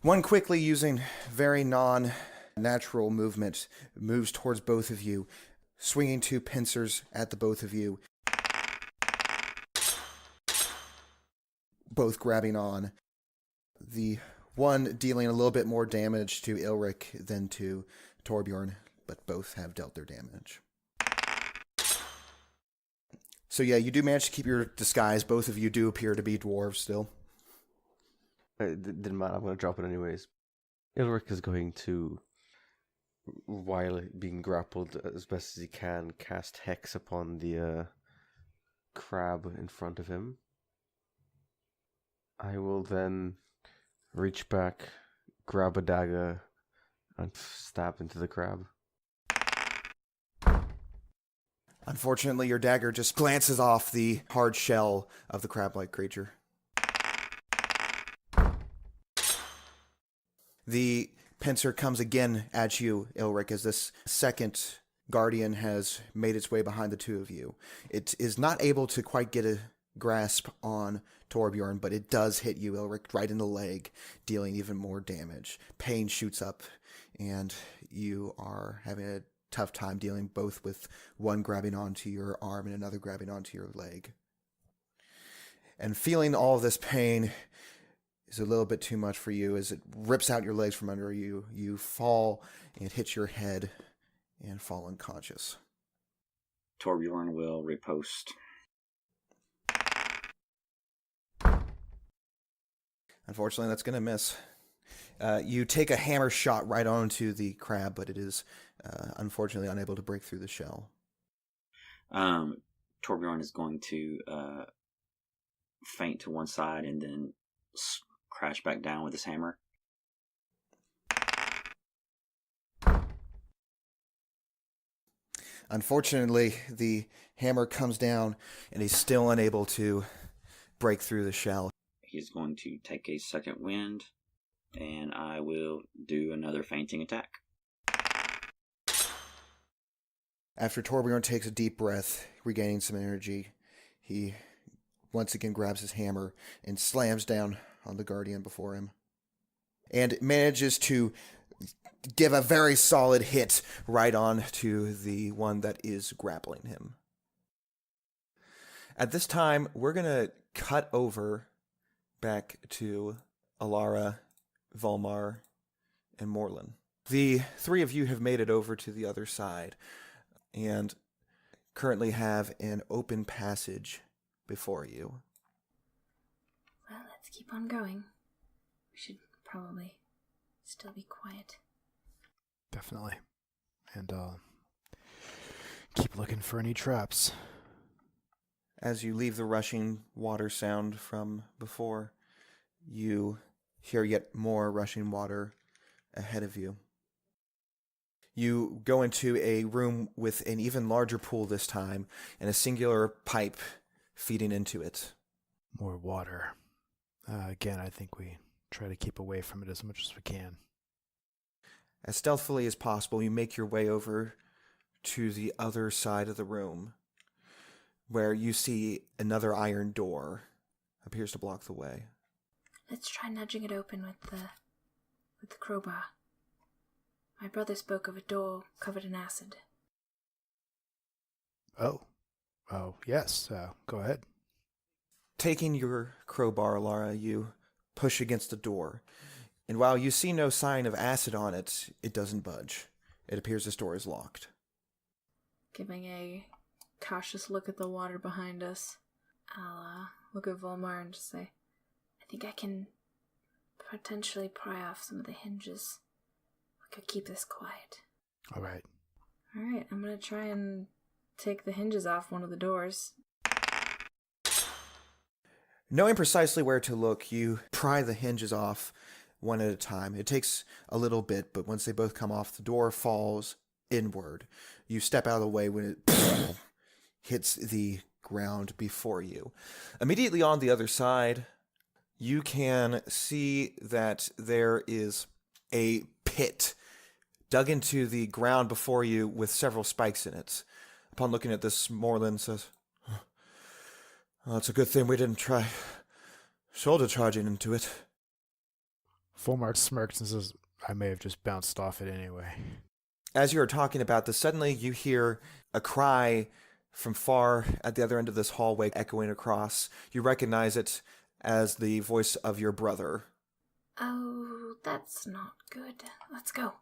One quickly, using very non-natural movement, moves towards both of you, swinging two pincers at the both of you, both grabbing on. The one dealing a little bit more damage to Ilric than to Torbjorn, but both have dealt their damage. So yeah, you do manage to keep your disguise. Both of you do appear to be dwarves still. It didn't matter, I'm going to drop it anyways. Ilric is going to, while being grappled as best as he can, cast Hex upon the crab in front of him. I will then reach back, grab a dagger, and stab into the crab. Unfortunately, your dagger just glances off the hard shell of the crab-like creature. The pincer comes again at you, Ilric, as this second guardian has made its way behind the two of you. It is not able to quite get grasp on Torbjorn, but it does hit you, Elric, right in the leg, dealing even more damage. Pain shoots up, and you are having a tough time dealing both with one grabbing onto your arm and another grabbing onto your leg. And feeling all of this pain is a little bit too much for you as it rips out your legs from under you. You fall and hit your head and fall unconscious. Torbjorn will riposte. Unfortunately, that's going to miss. You take a hammer shot right onto the crab, but it is unfortunately unable to break through the shell. Torbjorn is going to faint to one side and then crash back down with his hammer. Unfortunately, the hammer comes down and he's still unable to break through the shell. He's going to take a second wind, and I will do another fainting attack. After Torbjorn takes a deep breath, regaining some energy, he once again grabs his hammer and slams down on the Guardian before him, and manages to give a very solid hit right on to the one that is grappling him. At this time, we're going to cut over back to Alara, Volmar, and Morlin. The three of you have made it over to the other side and currently have an open passage before you. Well, let's keep on going. We should probably still be quiet. Definitely. And keep looking for any traps. As you leave the rushing water sound from before, you hear yet more rushing water ahead of you. You go into a room with an even larger pool this time, and a singular pipe feeding into it. More water. Again, I think we try to keep away from it as much as we can. As stealthily as possible, you make your way over to the other side of the room, where you see another iron door appears to block the way. Let's try nudging it open with the crowbar. My brother spoke of a door covered in acid. Oh, yes. Go ahead. Taking your crowbar, Lara, you push against the door, and while you see no sign of acid on it, it doesn't budge. It appears this door is locked. Giving a cautious look at the water behind us, I'll look at Volmar and just say, I think I can potentially pry off some of the hinges. We could keep this quiet. All right. Alright, I'm gonna try and take the hinges off one of the doors. Knowing precisely where to look, you pry the hinges off one at a time. It takes a little bit, but once they both come off, the door falls inward. You step out of the way when it hits the ground before you. Immediately on the other side, you can see that there is a pit dug into the ground before you with several spikes in it. Upon looking at this, Morlin says, "Oh, it's a good thing we didn't try shoulder charging into it." Volmar smirks and says, I may have just bounced off it anyway. As you are talking about this, suddenly you hear a cry from far at the other end of this hallway echoing across. You recognize it as the voice of your brother. Oh, that's not good. Let's go.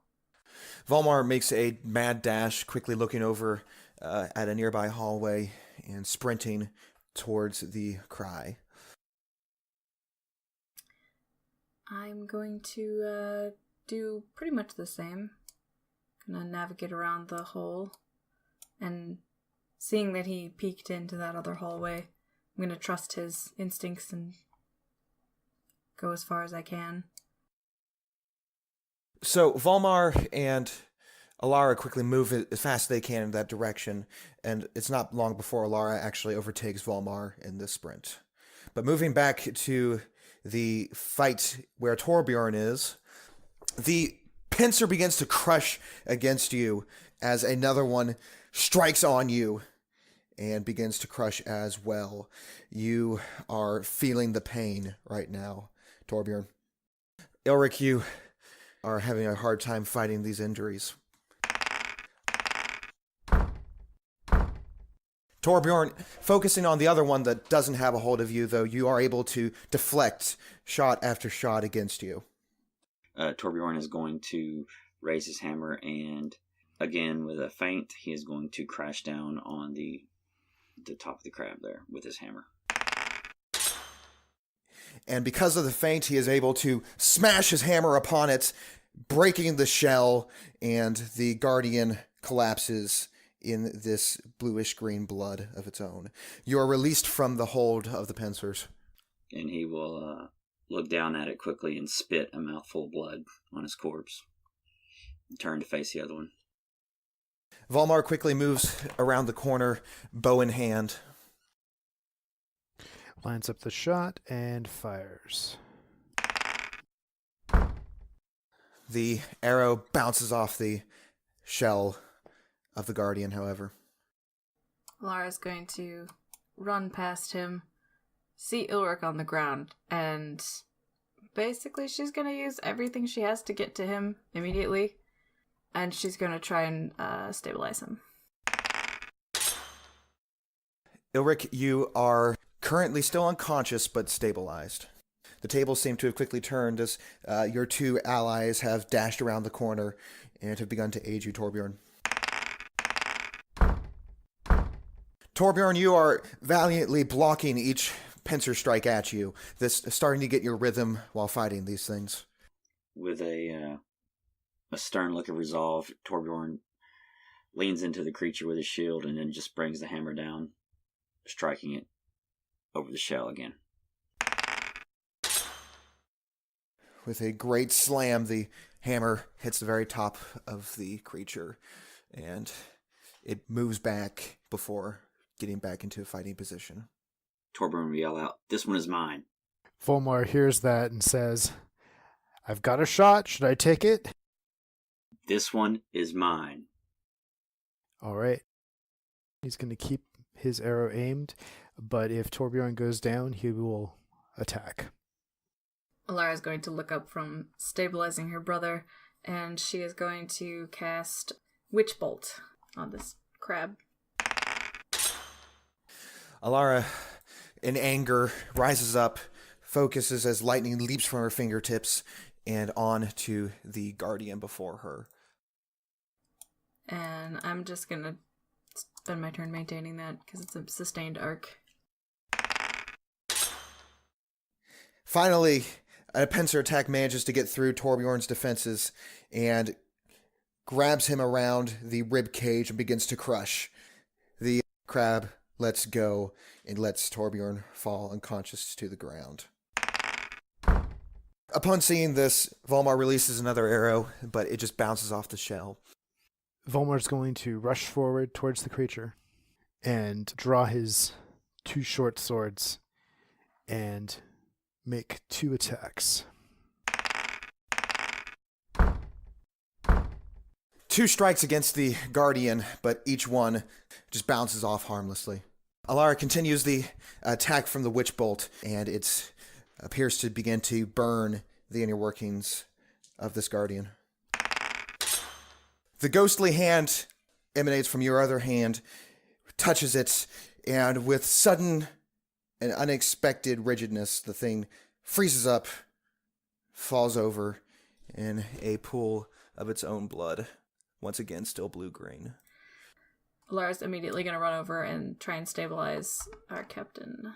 Volmar makes a mad dash, quickly looking over at a nearby hallway and sprinting towards the cry. I'm going to do pretty much the same. Gonna navigate around the hole, and seeing that he peeked into that other hallway, I'm gonna trust his instincts and go as far as I can. So Volmar and Alara quickly move as fast as they can in that direction, and it's not long before Alara actually overtakes Volmar in this sprint. But moving back to the fight where Torbjorn is, the pincer begins to crush against you as another one strikes on you, and begins to crush as well. You are feeling the pain right now, Torbjorn. Ilric, you are having a hard time fighting these injuries. Torbjorn, focusing on the other one that doesn't have a hold of you, though, you are able to deflect shot after shot against you. Torbjorn is going to raise his hammer, and again, with a feint, he is going to crash down on the top of the crab there with his hammer. And because of the feint, he is able to smash his hammer upon it, breaking the shell, and the guardian collapses in this bluish-green blood of its own. You are released from the hold of the pincers. And he will look down at it quickly and spit a mouthful of blood on his corpse. And turn to face the other one. Volmar quickly moves around the corner, bow in hand. Lines up the shot and fires. The arrow bounces off the shell of the guardian, however. Lara's going to run past him, see Ilric on the ground, and basically she's going to use everything she has to get to him immediately, and she's going to try and stabilize him. Ilric, you are currently still unconscious but stabilized. The tables seem to have quickly turned as your two allies have dashed around the corner and have begun to aid you, Torbjorn. Torbjorn, you are valiantly blocking each pincer strike at you. This starting to get your rhythm while fighting these things. With a stern look of resolve, Torbjorn leans into the creature with his shield and then just brings the hammer down, striking it over the shell again. With a great slam, the hammer hits the very top of the creature, and it moves back before getting back into a fighting position. Torbjorn will yell out, "This one is mine." Volmar hears that and says, "I've got a shot. Should I take it?" "This one is mine." All right. He's going to keep his arrow aimed, but if Torbjorn goes down, he will attack. Alara is going to look up from stabilizing her brother, and she is going to cast Witch Bolt on this crab. Alara, in anger, rises up, focuses as lightning leaps from her fingertips and on to the guardian before her. And I'm just going to spend my turn maintaining that because it's a sustained arc. Finally, a pincer attack manages to get through Torbjorn's defenses and grabs him around the rib cage and begins to crush. The crab lets go and lets Torbjorn fall unconscious to the ground. Upon seeing this, Volmar releases another arrow, but it just bounces off the shell. Volmar's going to rush forward towards the creature and draw his two short swords and make 2 attacks. 2 strikes against the guardian, but each one just bounces off harmlessly. Alara continues the attack from the witch bolt, and it appears to begin to burn the inner workings of this guardian. The ghostly hand emanates from your other hand, touches it, and with sudden and unexpected rigidness, the thing freezes up, falls over in a pool of its own blood, once again still blue-green. Alara's immediately going to run over and try and stabilize our captain.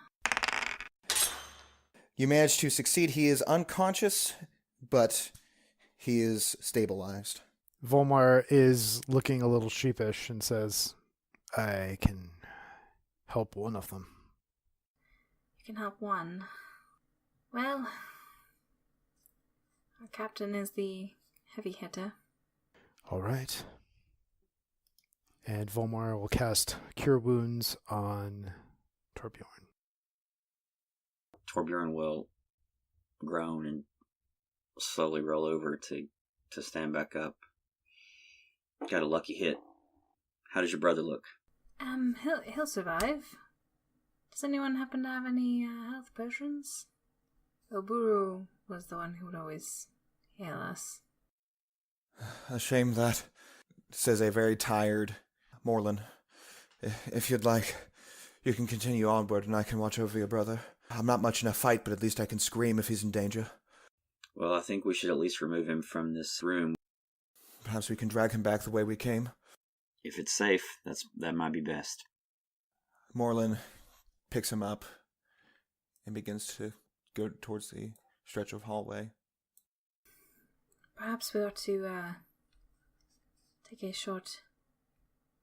You manage to succeed. He is unconscious, but he is stabilized. Volmar is looking a little sheepish and says, "I can help one of them." You can help one. Well, our captain is the heavy hitter. All right. And Volmar will cast Cure Wounds on Torbjorn. Torbjorn will groan and slowly roll over to stand back up. Got a lucky hit. How does your brother look? He'll survive. Does anyone happen to have any health potions? Oburu was the one who would always heal us. A shame that, says a very tired Morlin. If you'd like, you can continue onward and I can watch over your brother. I'm not much in a fight, but at least I can scream if he's in danger. Well, I think we should at least remove him from this room. Perhaps we can drag him back the way we came. If it's safe, that might be best. Morlin picks him up and begins to go towards the stretch of hallway. Perhaps we ought to take a short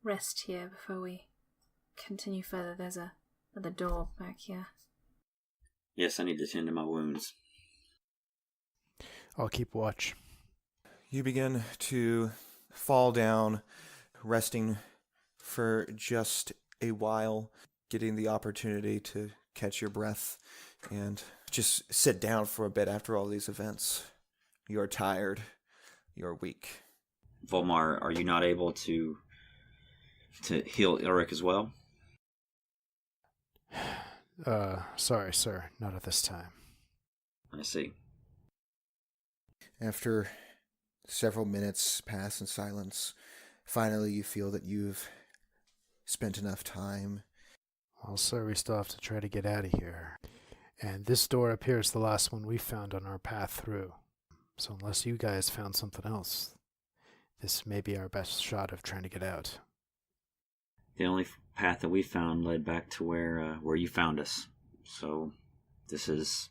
rest here before we continue further. There's another door back here. Yes, I need to tend to my wounds. I'll keep watch. You begin to fall down, resting for just a while, getting the opportunity to catch your breath and just sit down for a bit after all these events. You're tired. You're weak. Volmar, are you not able to heal Ilric as well? Sorry, sir. Not at this time. I see. After several minutes pass in silence, finally you feel that you've spent enough time. Well, sir, we still have to try to get out of here. And this door appears the last one we found on our path through. So unless you guys found something else, this may be our best shot of trying to get out. The only path that we found led back to where you found us. So this is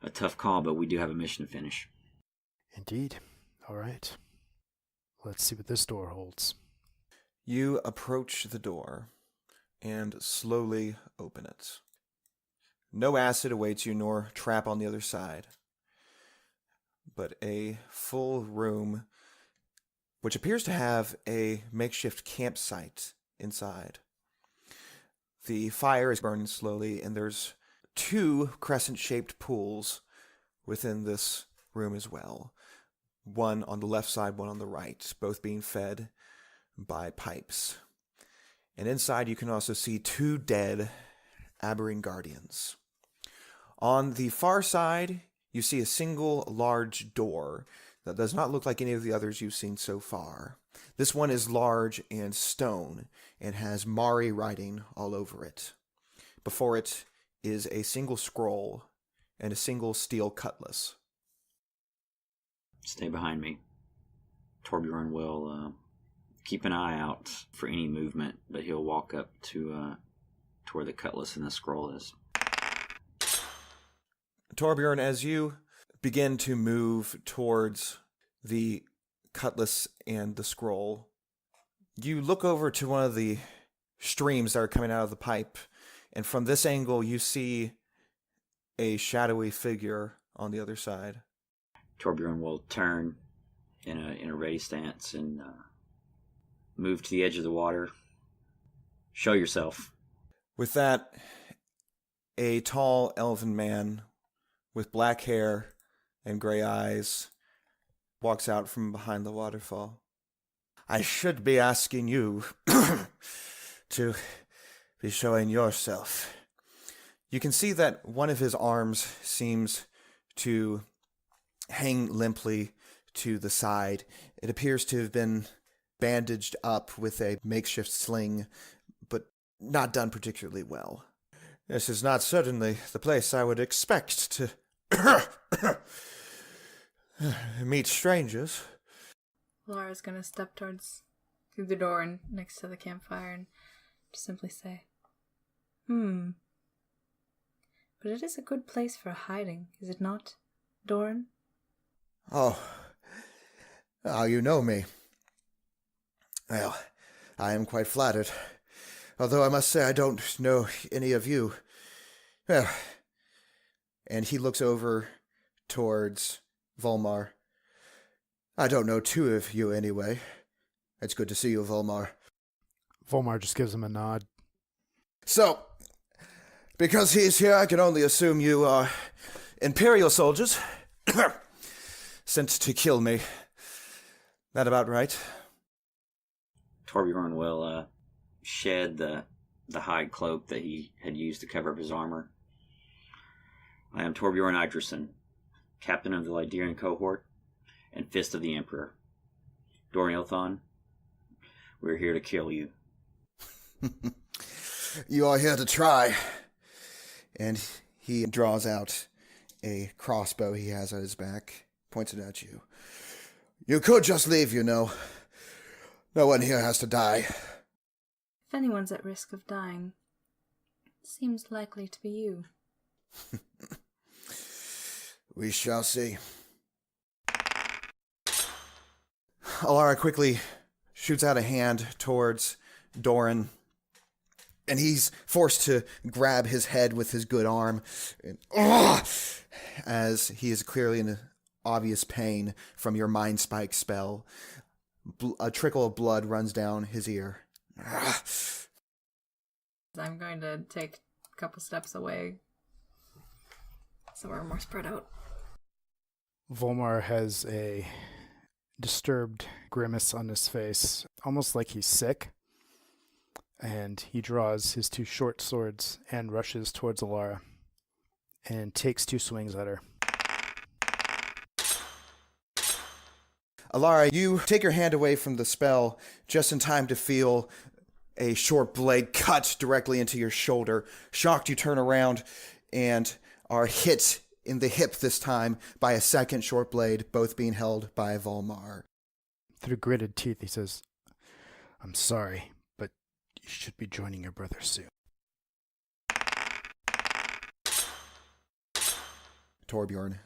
a tough call, but we do have a mission to finish. Indeed. All right. Let's see what this door holds. You approach the door and slowly open it. No acid awaits you, nor trap on the other side, but a full room which appears to have a makeshift campsite inside. The fire is burning slowly, and there's 2 crescent-shaped pools within this room as well. One on the left side, one on the right, both being fed by pipes. And inside you can also see 2 dead Aberrine guardians. On the far side, you see a single large door that does not look like any of the others you've seen so far. This one is large and stone and has Mari writing all over it. Before it is a single scroll and a single steel cutlass. Stay behind me. Torbjorn will keep an eye out for any movement, but he'll walk up to where the cutlass and the scroll is. Torbjorn, as you begin to move towards the cutlass and the scroll, you look over to one of the streams that are coming out of the pipe, and from this angle you see a shadowy figure on the other side. Torbjorn will turn in a ready stance and move to the edge of the water. Show yourself. With that, a tall elven man with black hair and gray eyes walks out from behind the waterfall. I should be asking you to be showing yourself. You can see that one of his arms seems to hang limply to the side. It appears to have been bandaged up with a makeshift sling, but not done particularly well. This is not certainly the place I would expect to meet strangers. Laura's gonna step through the door and next to the campfire and just simply say, But it is a good place for hiding, is it not, Doran? Oh, you know me. Well, I am quite flattered. Although I must say I don't know any of you. Well, and he looks over towards Volmar. I don't know 2 of you anyway. It's good to see you, Volmar. Volmar just gives him a nod. So, because he's here, I can only assume you are Imperial soldiers sent to kill me. That about right? Torbjorn will shed the hide cloak that he had used to cover up his armor. I am Torbjorn Idrison, captain of the Lyderian cohort and Fist of the Emperor. Dorian Ilthon, we're here to kill you. You are here to try. And he draws out a crossbow he has at his back, points it at you. You could just leave, you know. No one here has to die. If anyone's at risk of dying, it seems likely to be you. We shall see. Alara quickly shoots out a hand towards Doran, and he's forced to grab his head with his good arm, as he is clearly in obvious pain from your Mind Spike spell. A trickle of blood runs down his ear. I'm going to take a couple steps away, somewhere more spread out. Volmar has a disturbed grimace on his face, almost like he's sick, and he draws his two short swords and rushes towards Alara and takes 2 swings at her. Alara, you take your hand away from the spell just in time to feel a short blade cut directly into your shoulder. Shocked, you turn around and are hit in the hip this time by a second short blade, both being held by Volmar. Through gritted teeth, he says, "I'm sorry, but you should be joining your brother soon." Torbjorn.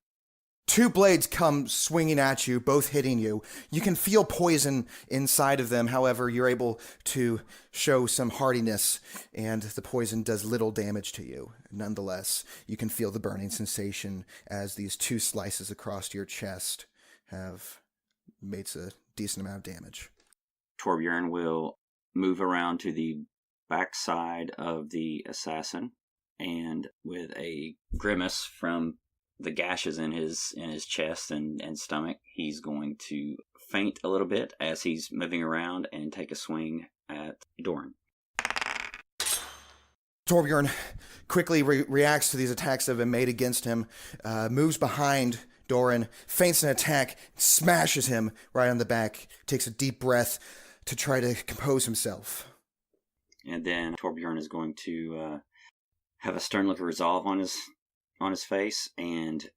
2 blades come swinging at you, both hitting you. You can feel poison inside of them. However, you're able to show some hardiness, and the poison does little damage to you. Nonetheless, you can feel the burning sensation as these 2 slices across your chest have made a decent amount of damage. Torbjorn will move around to the backside of the assassin, and with a grimace from the gashes in his chest and stomach, he's going to feint a little bit as he's moving around and take a swing at Doran. Torbjorn quickly reacts to these attacks that have been made against him, moves behind Doran, feints an attack, smashes him right on the back, takes a deep breath to try to compose himself. And then Torbjorn is going to have a stern look of resolve on his face and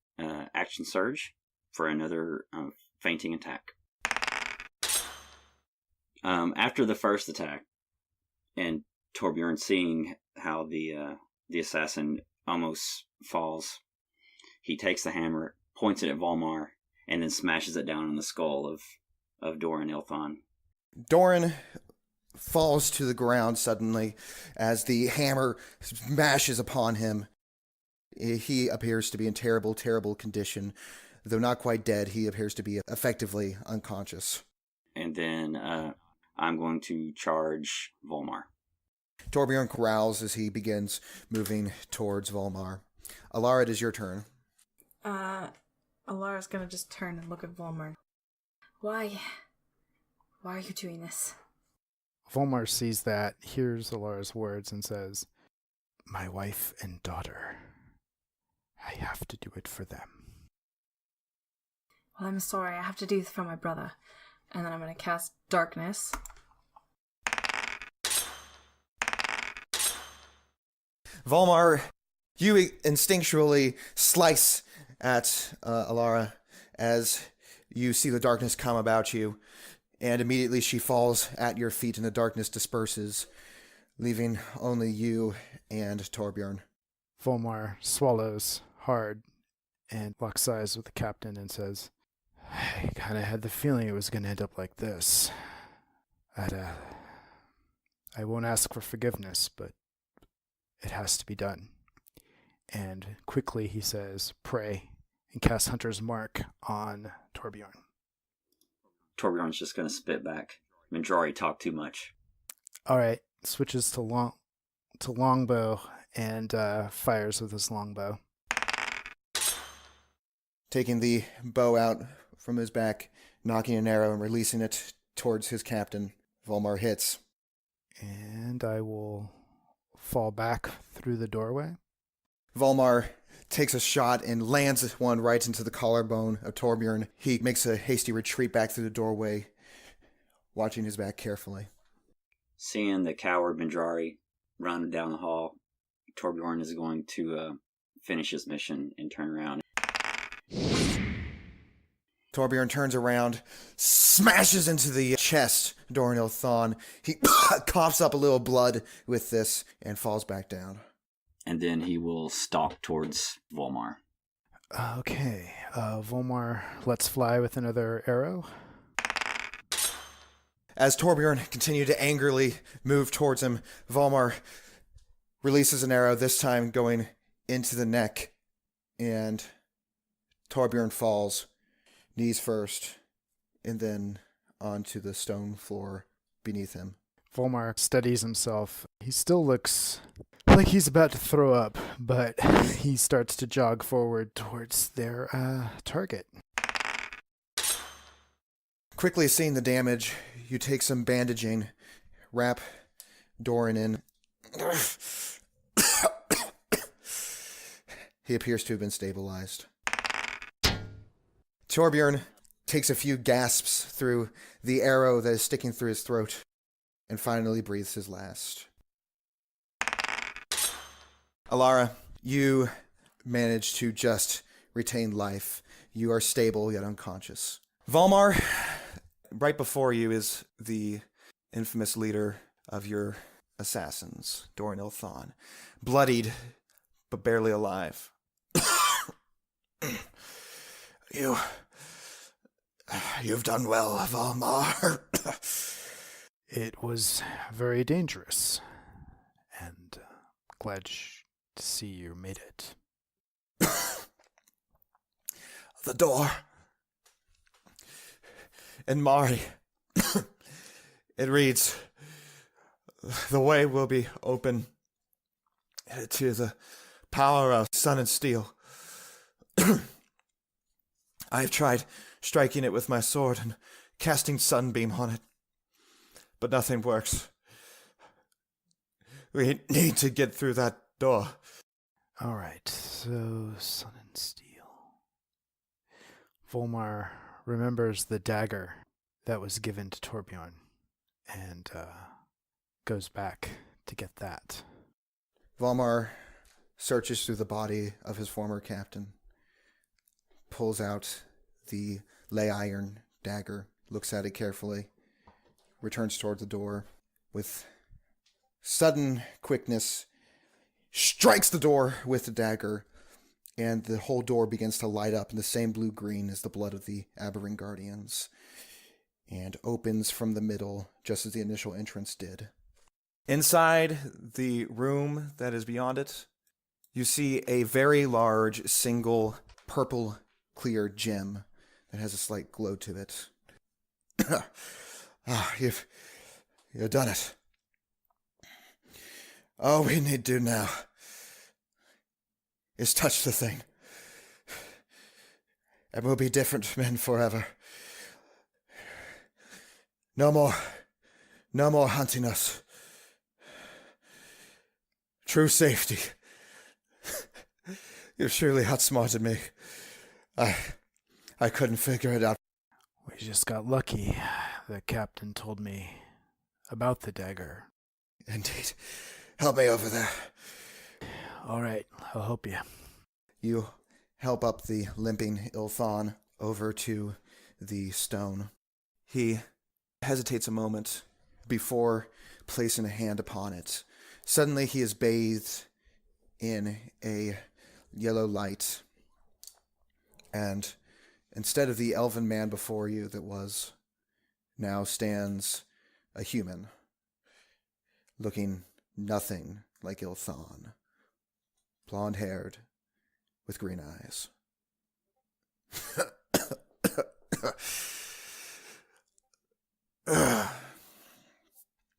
action surge for another fainting attack. After the first attack, and Torbjorn seeing how the assassin almost falls, he takes the hammer, points it at Volmar, and then smashes it down on the skull of Doran Ilthon. Doran falls to the ground suddenly as the hammer smashes upon him. He appears to be in terrible, terrible condition. Though not quite dead, he appears to be effectively unconscious. And then I'm going to charge Volmar. Torbjorn growls as he begins moving towards Volmar. Alara, it is your turn. Alara's gonna just turn and look at Volmar. Why are you doing this? Volmar sees that, hears Alara's words, and says, "My wife and daughter. I have to do it for them." Well, I'm sorry, I have to do this for my brother. And then I'm gonna cast Darkness. Volmar, you instinctually slice at Alara as you see the darkness come about you, and immediately she falls at your feet and the darkness disperses, leaving only you and Torbjorn. Volmar swallows hard and locks eyes with the captain and says, "I kind of had the feeling it was going to end up like this. I won't ask for forgiveness, but it has to be done." And quickly he says, "Pray," and casts Hunter's Mark on Torbjorn. Torbjorn's just going to spit back. Mindrari talked too much. All right, switches to longbow and fires with his longbow. Taking the bow out from his back, knocking an arrow and releasing it towards his captain, Volmar hits. And I will fall back through the doorway. Volmar takes a shot and lands one right into the collarbone of Torbjorn. He makes a hasty retreat back through the doorway, watching his back carefully. Seeing the coward Bendrari run down the hall, Torbjorn is going to finish his mission and turn around. Torbjorn turns around, smashes into the chest of Doranil Thon. He coughs up a little blood with this and falls back down. And then he will stalk towards Volmar. Okay, Volmar, let's fly with another arrow. As Torbjorn continued to angrily move towards him, Volmar releases an arrow, this time going into the neck, and Torbjorn falls, knees first, and then onto the stone floor beneath him. Volmar steadies himself. He still looks like he's about to throw up, but he starts to jog forward towards their target. Quickly seeing the damage, you take some bandaging, wrap Doran in. He appears to have been stabilized. Torbjorn takes a few gasps through the arrow that is sticking through his throat and finally breathes his last. Alara, you manage to just retain life. You are stable yet unconscious. Volmar, right before you is the infamous leader of your assassins, Doranil Thon, bloodied but barely alive. You've done well, Volmar. It was very dangerous, and glad to see you made it. The door. In Mari, it reads, "The way will be open to the power of sun and steel." I have tried striking it with my sword and casting sunbeam on it, but nothing works. We need to get through that door. All right, so sun and steel. Volmar remembers the dagger that was given to Torbjorn and goes back to get that. Volmar searches through the body of his former captain, pulls out the lay iron dagger, looks at it carefully, returns toward the door with sudden quickness, strikes the door with the dagger, and the whole door begins to light up in the same blue-green as the blood of the Aberrant Guardians, and opens from the middle just as the initial entrance did. Inside the room that is beyond it, you see a very large single purple clear gem that has a slight glow to it. You've done it. All we need to do now is touch the thing, and we'll be different men forever. No more hunting us. True safety. You've surely outsmarted me. I couldn't figure it out. We just got lucky. The captain told me about the dagger. Indeed. Help me over there. All right, I'll help you. You help up the limping Ilthon over to the stone. He hesitates a moment before placing a hand upon it. Suddenly he is bathed in a yellow light, and instead of the elven man before you that was, now stands a human, looking nothing like Ilthon, blonde-haired, with green eyes.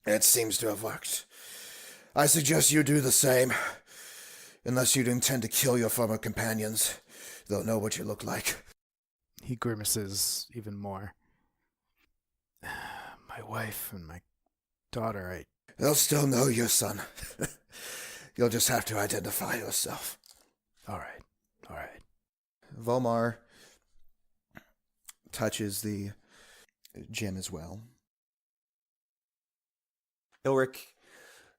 It seems to have worked. I suggest you do the same, unless you intend to kill your former companions. They'll know what you look like. He grimaces even more. My wife and my daughter, They'll still know you, son. You'll just have to identify yourself. All right. All right. Volmar touches the gem as well. Ilric,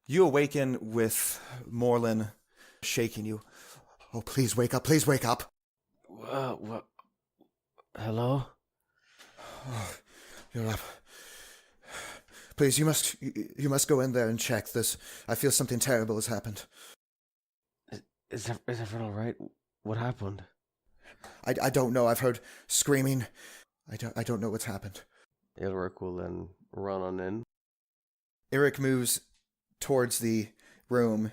you awaken with Morlin shaking you. Oh, please wake up, please wake up. What? Hello? Oh, you're up. Please, you must go in there and check this. I feel something terrible has happened. Is everyone all right? What happened? I don't know. I've heard screaming. I don't know what's happened. Ilric will then run on in. Eric moves towards the room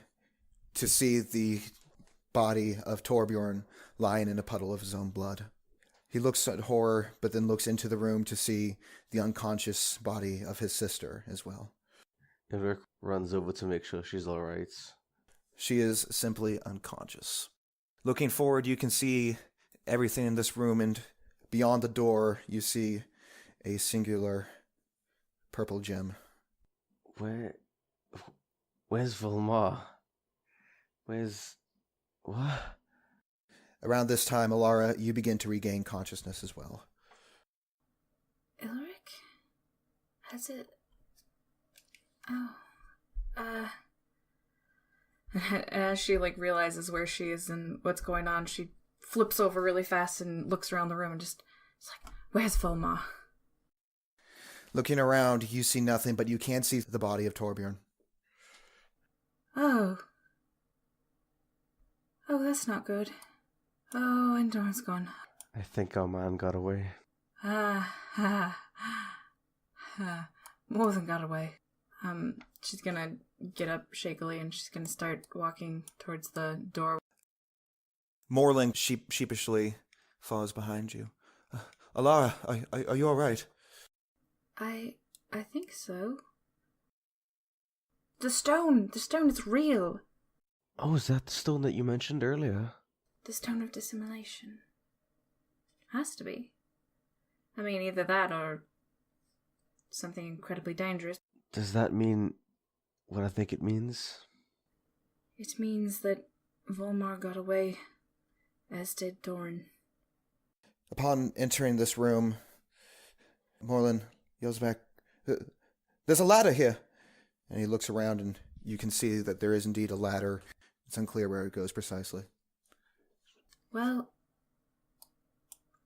to see the body of Torbjorn lying in a puddle of his own blood. He looks at horror, but then looks into the room to see the unconscious body of his sister as well. Ilric runs over to make sure she's all right. She is simply unconscious. Looking forward, you can see everything in this room, and beyond the door, you see a singular purple gem. Where's Volmar? What? Around this time, Alara, you begin to regain consciousness as well. Ilric? Has it... Oh. As she, realizes where she is and what's going on, she flips over really fast and looks around the room and just... It's like, where's Volmar? Looking around, you see nothing, but you can see the body of Torbjorn. Oh. Oh, that's not good. Oh, and Dorn's gone. I think our man got away. More than got away. She's gonna get up shakily and she's gonna start walking towards the door. Morling sheepishly follows behind you. Alara, are you all right? I think so. The stone is real. Oh, is that the stone that you mentioned earlier? The stone of dissimulation. Has to be. I mean, either that or something incredibly dangerous. Does that mean what I think it means? It means that Volmar got away, as did Dorn. Upon entering this room, Morlin yells back, "There's a ladder here!" And he looks around and you can see that there is indeed a ladder. It's unclear where it goes precisely. Well,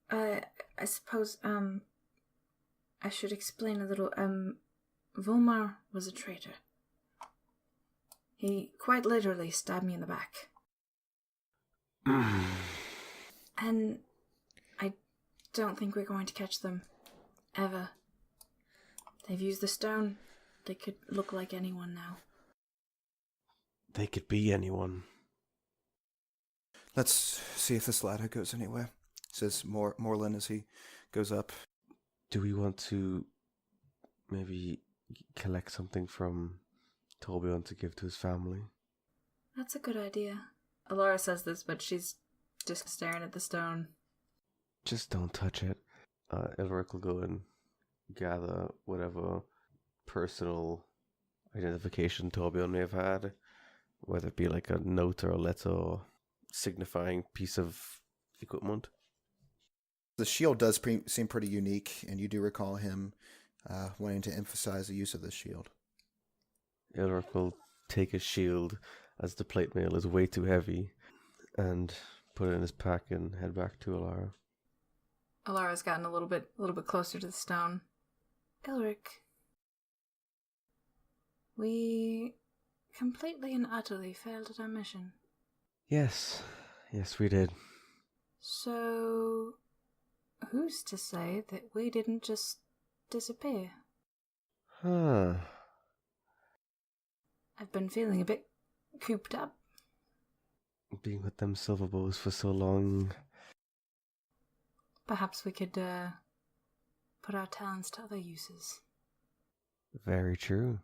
I suppose, I should explain a little. Volmar was a traitor. He quite literally stabbed me in the back. And I don't think we're going to catch them. Ever. They've used the stone. They could look like anyone now. They could be anyone. Let's see if this ladder goes anywhere, says Morlin as he goes up. Do we want to maybe collect something from Torbjorn to give to his family? That's a good idea. Alara says this, but she's just staring at the stone. Just don't touch it. Ilric will go and gather whatever personal identification Torbjorn may have had, whether it be like a note or a letter or signifying piece of equipment. The shield does seem pretty unique, and you do recall him wanting to emphasize the use of this shield. Ilric will take his shield, as the plate mail is way too heavy, and put it in his pack and head back to Alara. Alara's gotten a little bit closer to the stone. Ilric, we completely and utterly failed at our mission. Yes, we did. So, who's to say that we didn't just disappear? Huh. I've been feeling a bit cooped up. Being with them silver bows for so long. Perhaps we could put our talents to other uses. Very true.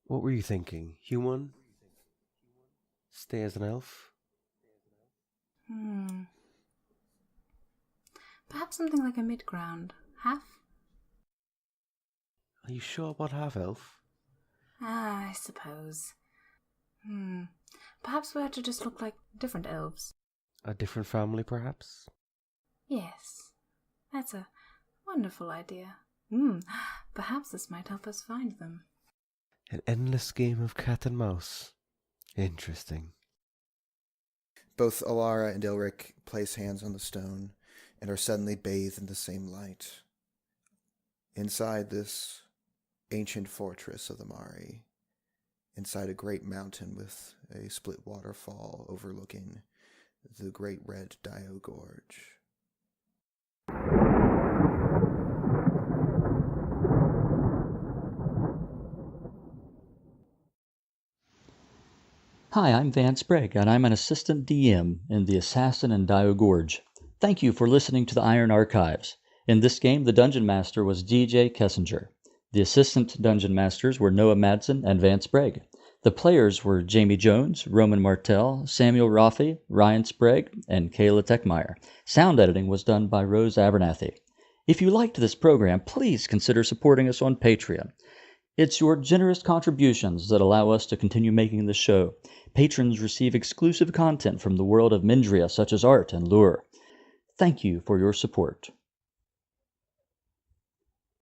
What were you thinking? Human? Stay as an elf? Perhaps something like a mid-ground. Half? Are you sure about half-elf? I suppose. Perhaps we ought to just look like different elves. A different family, perhaps? Yes, that's a wonderful idea. Perhaps this might help us find them. An endless game of cat and mouse. Interesting. Both Alara and Ilric place hands on the stone and are suddenly bathed in the same light. Inside this ancient fortress of the Mari, inside a great mountain with a split waterfall overlooking the great red Dayo Gorge. Hi, I'm Van Sprague, and I'm an assistant DM in the Assassin and Dayo Gorge. Thank you for listening to the Iron Archives. In this game, the Dungeon Master was DJ Kessinger. The assistant Dungeon Masters were Noah Madsen and Van Sprague. The players were Jamie Jones, Roman Martell, Samuel Raffi, Ryan Sprague, and Kayla Techmeyer. Sound editing was done by Rose Abernathy. If you liked this program, please consider supporting us on Patreon. It's your generous contributions that allow us to continue making the show. Patrons receive exclusive content from the world of Mindria, such as art and lore. Thank you for your support.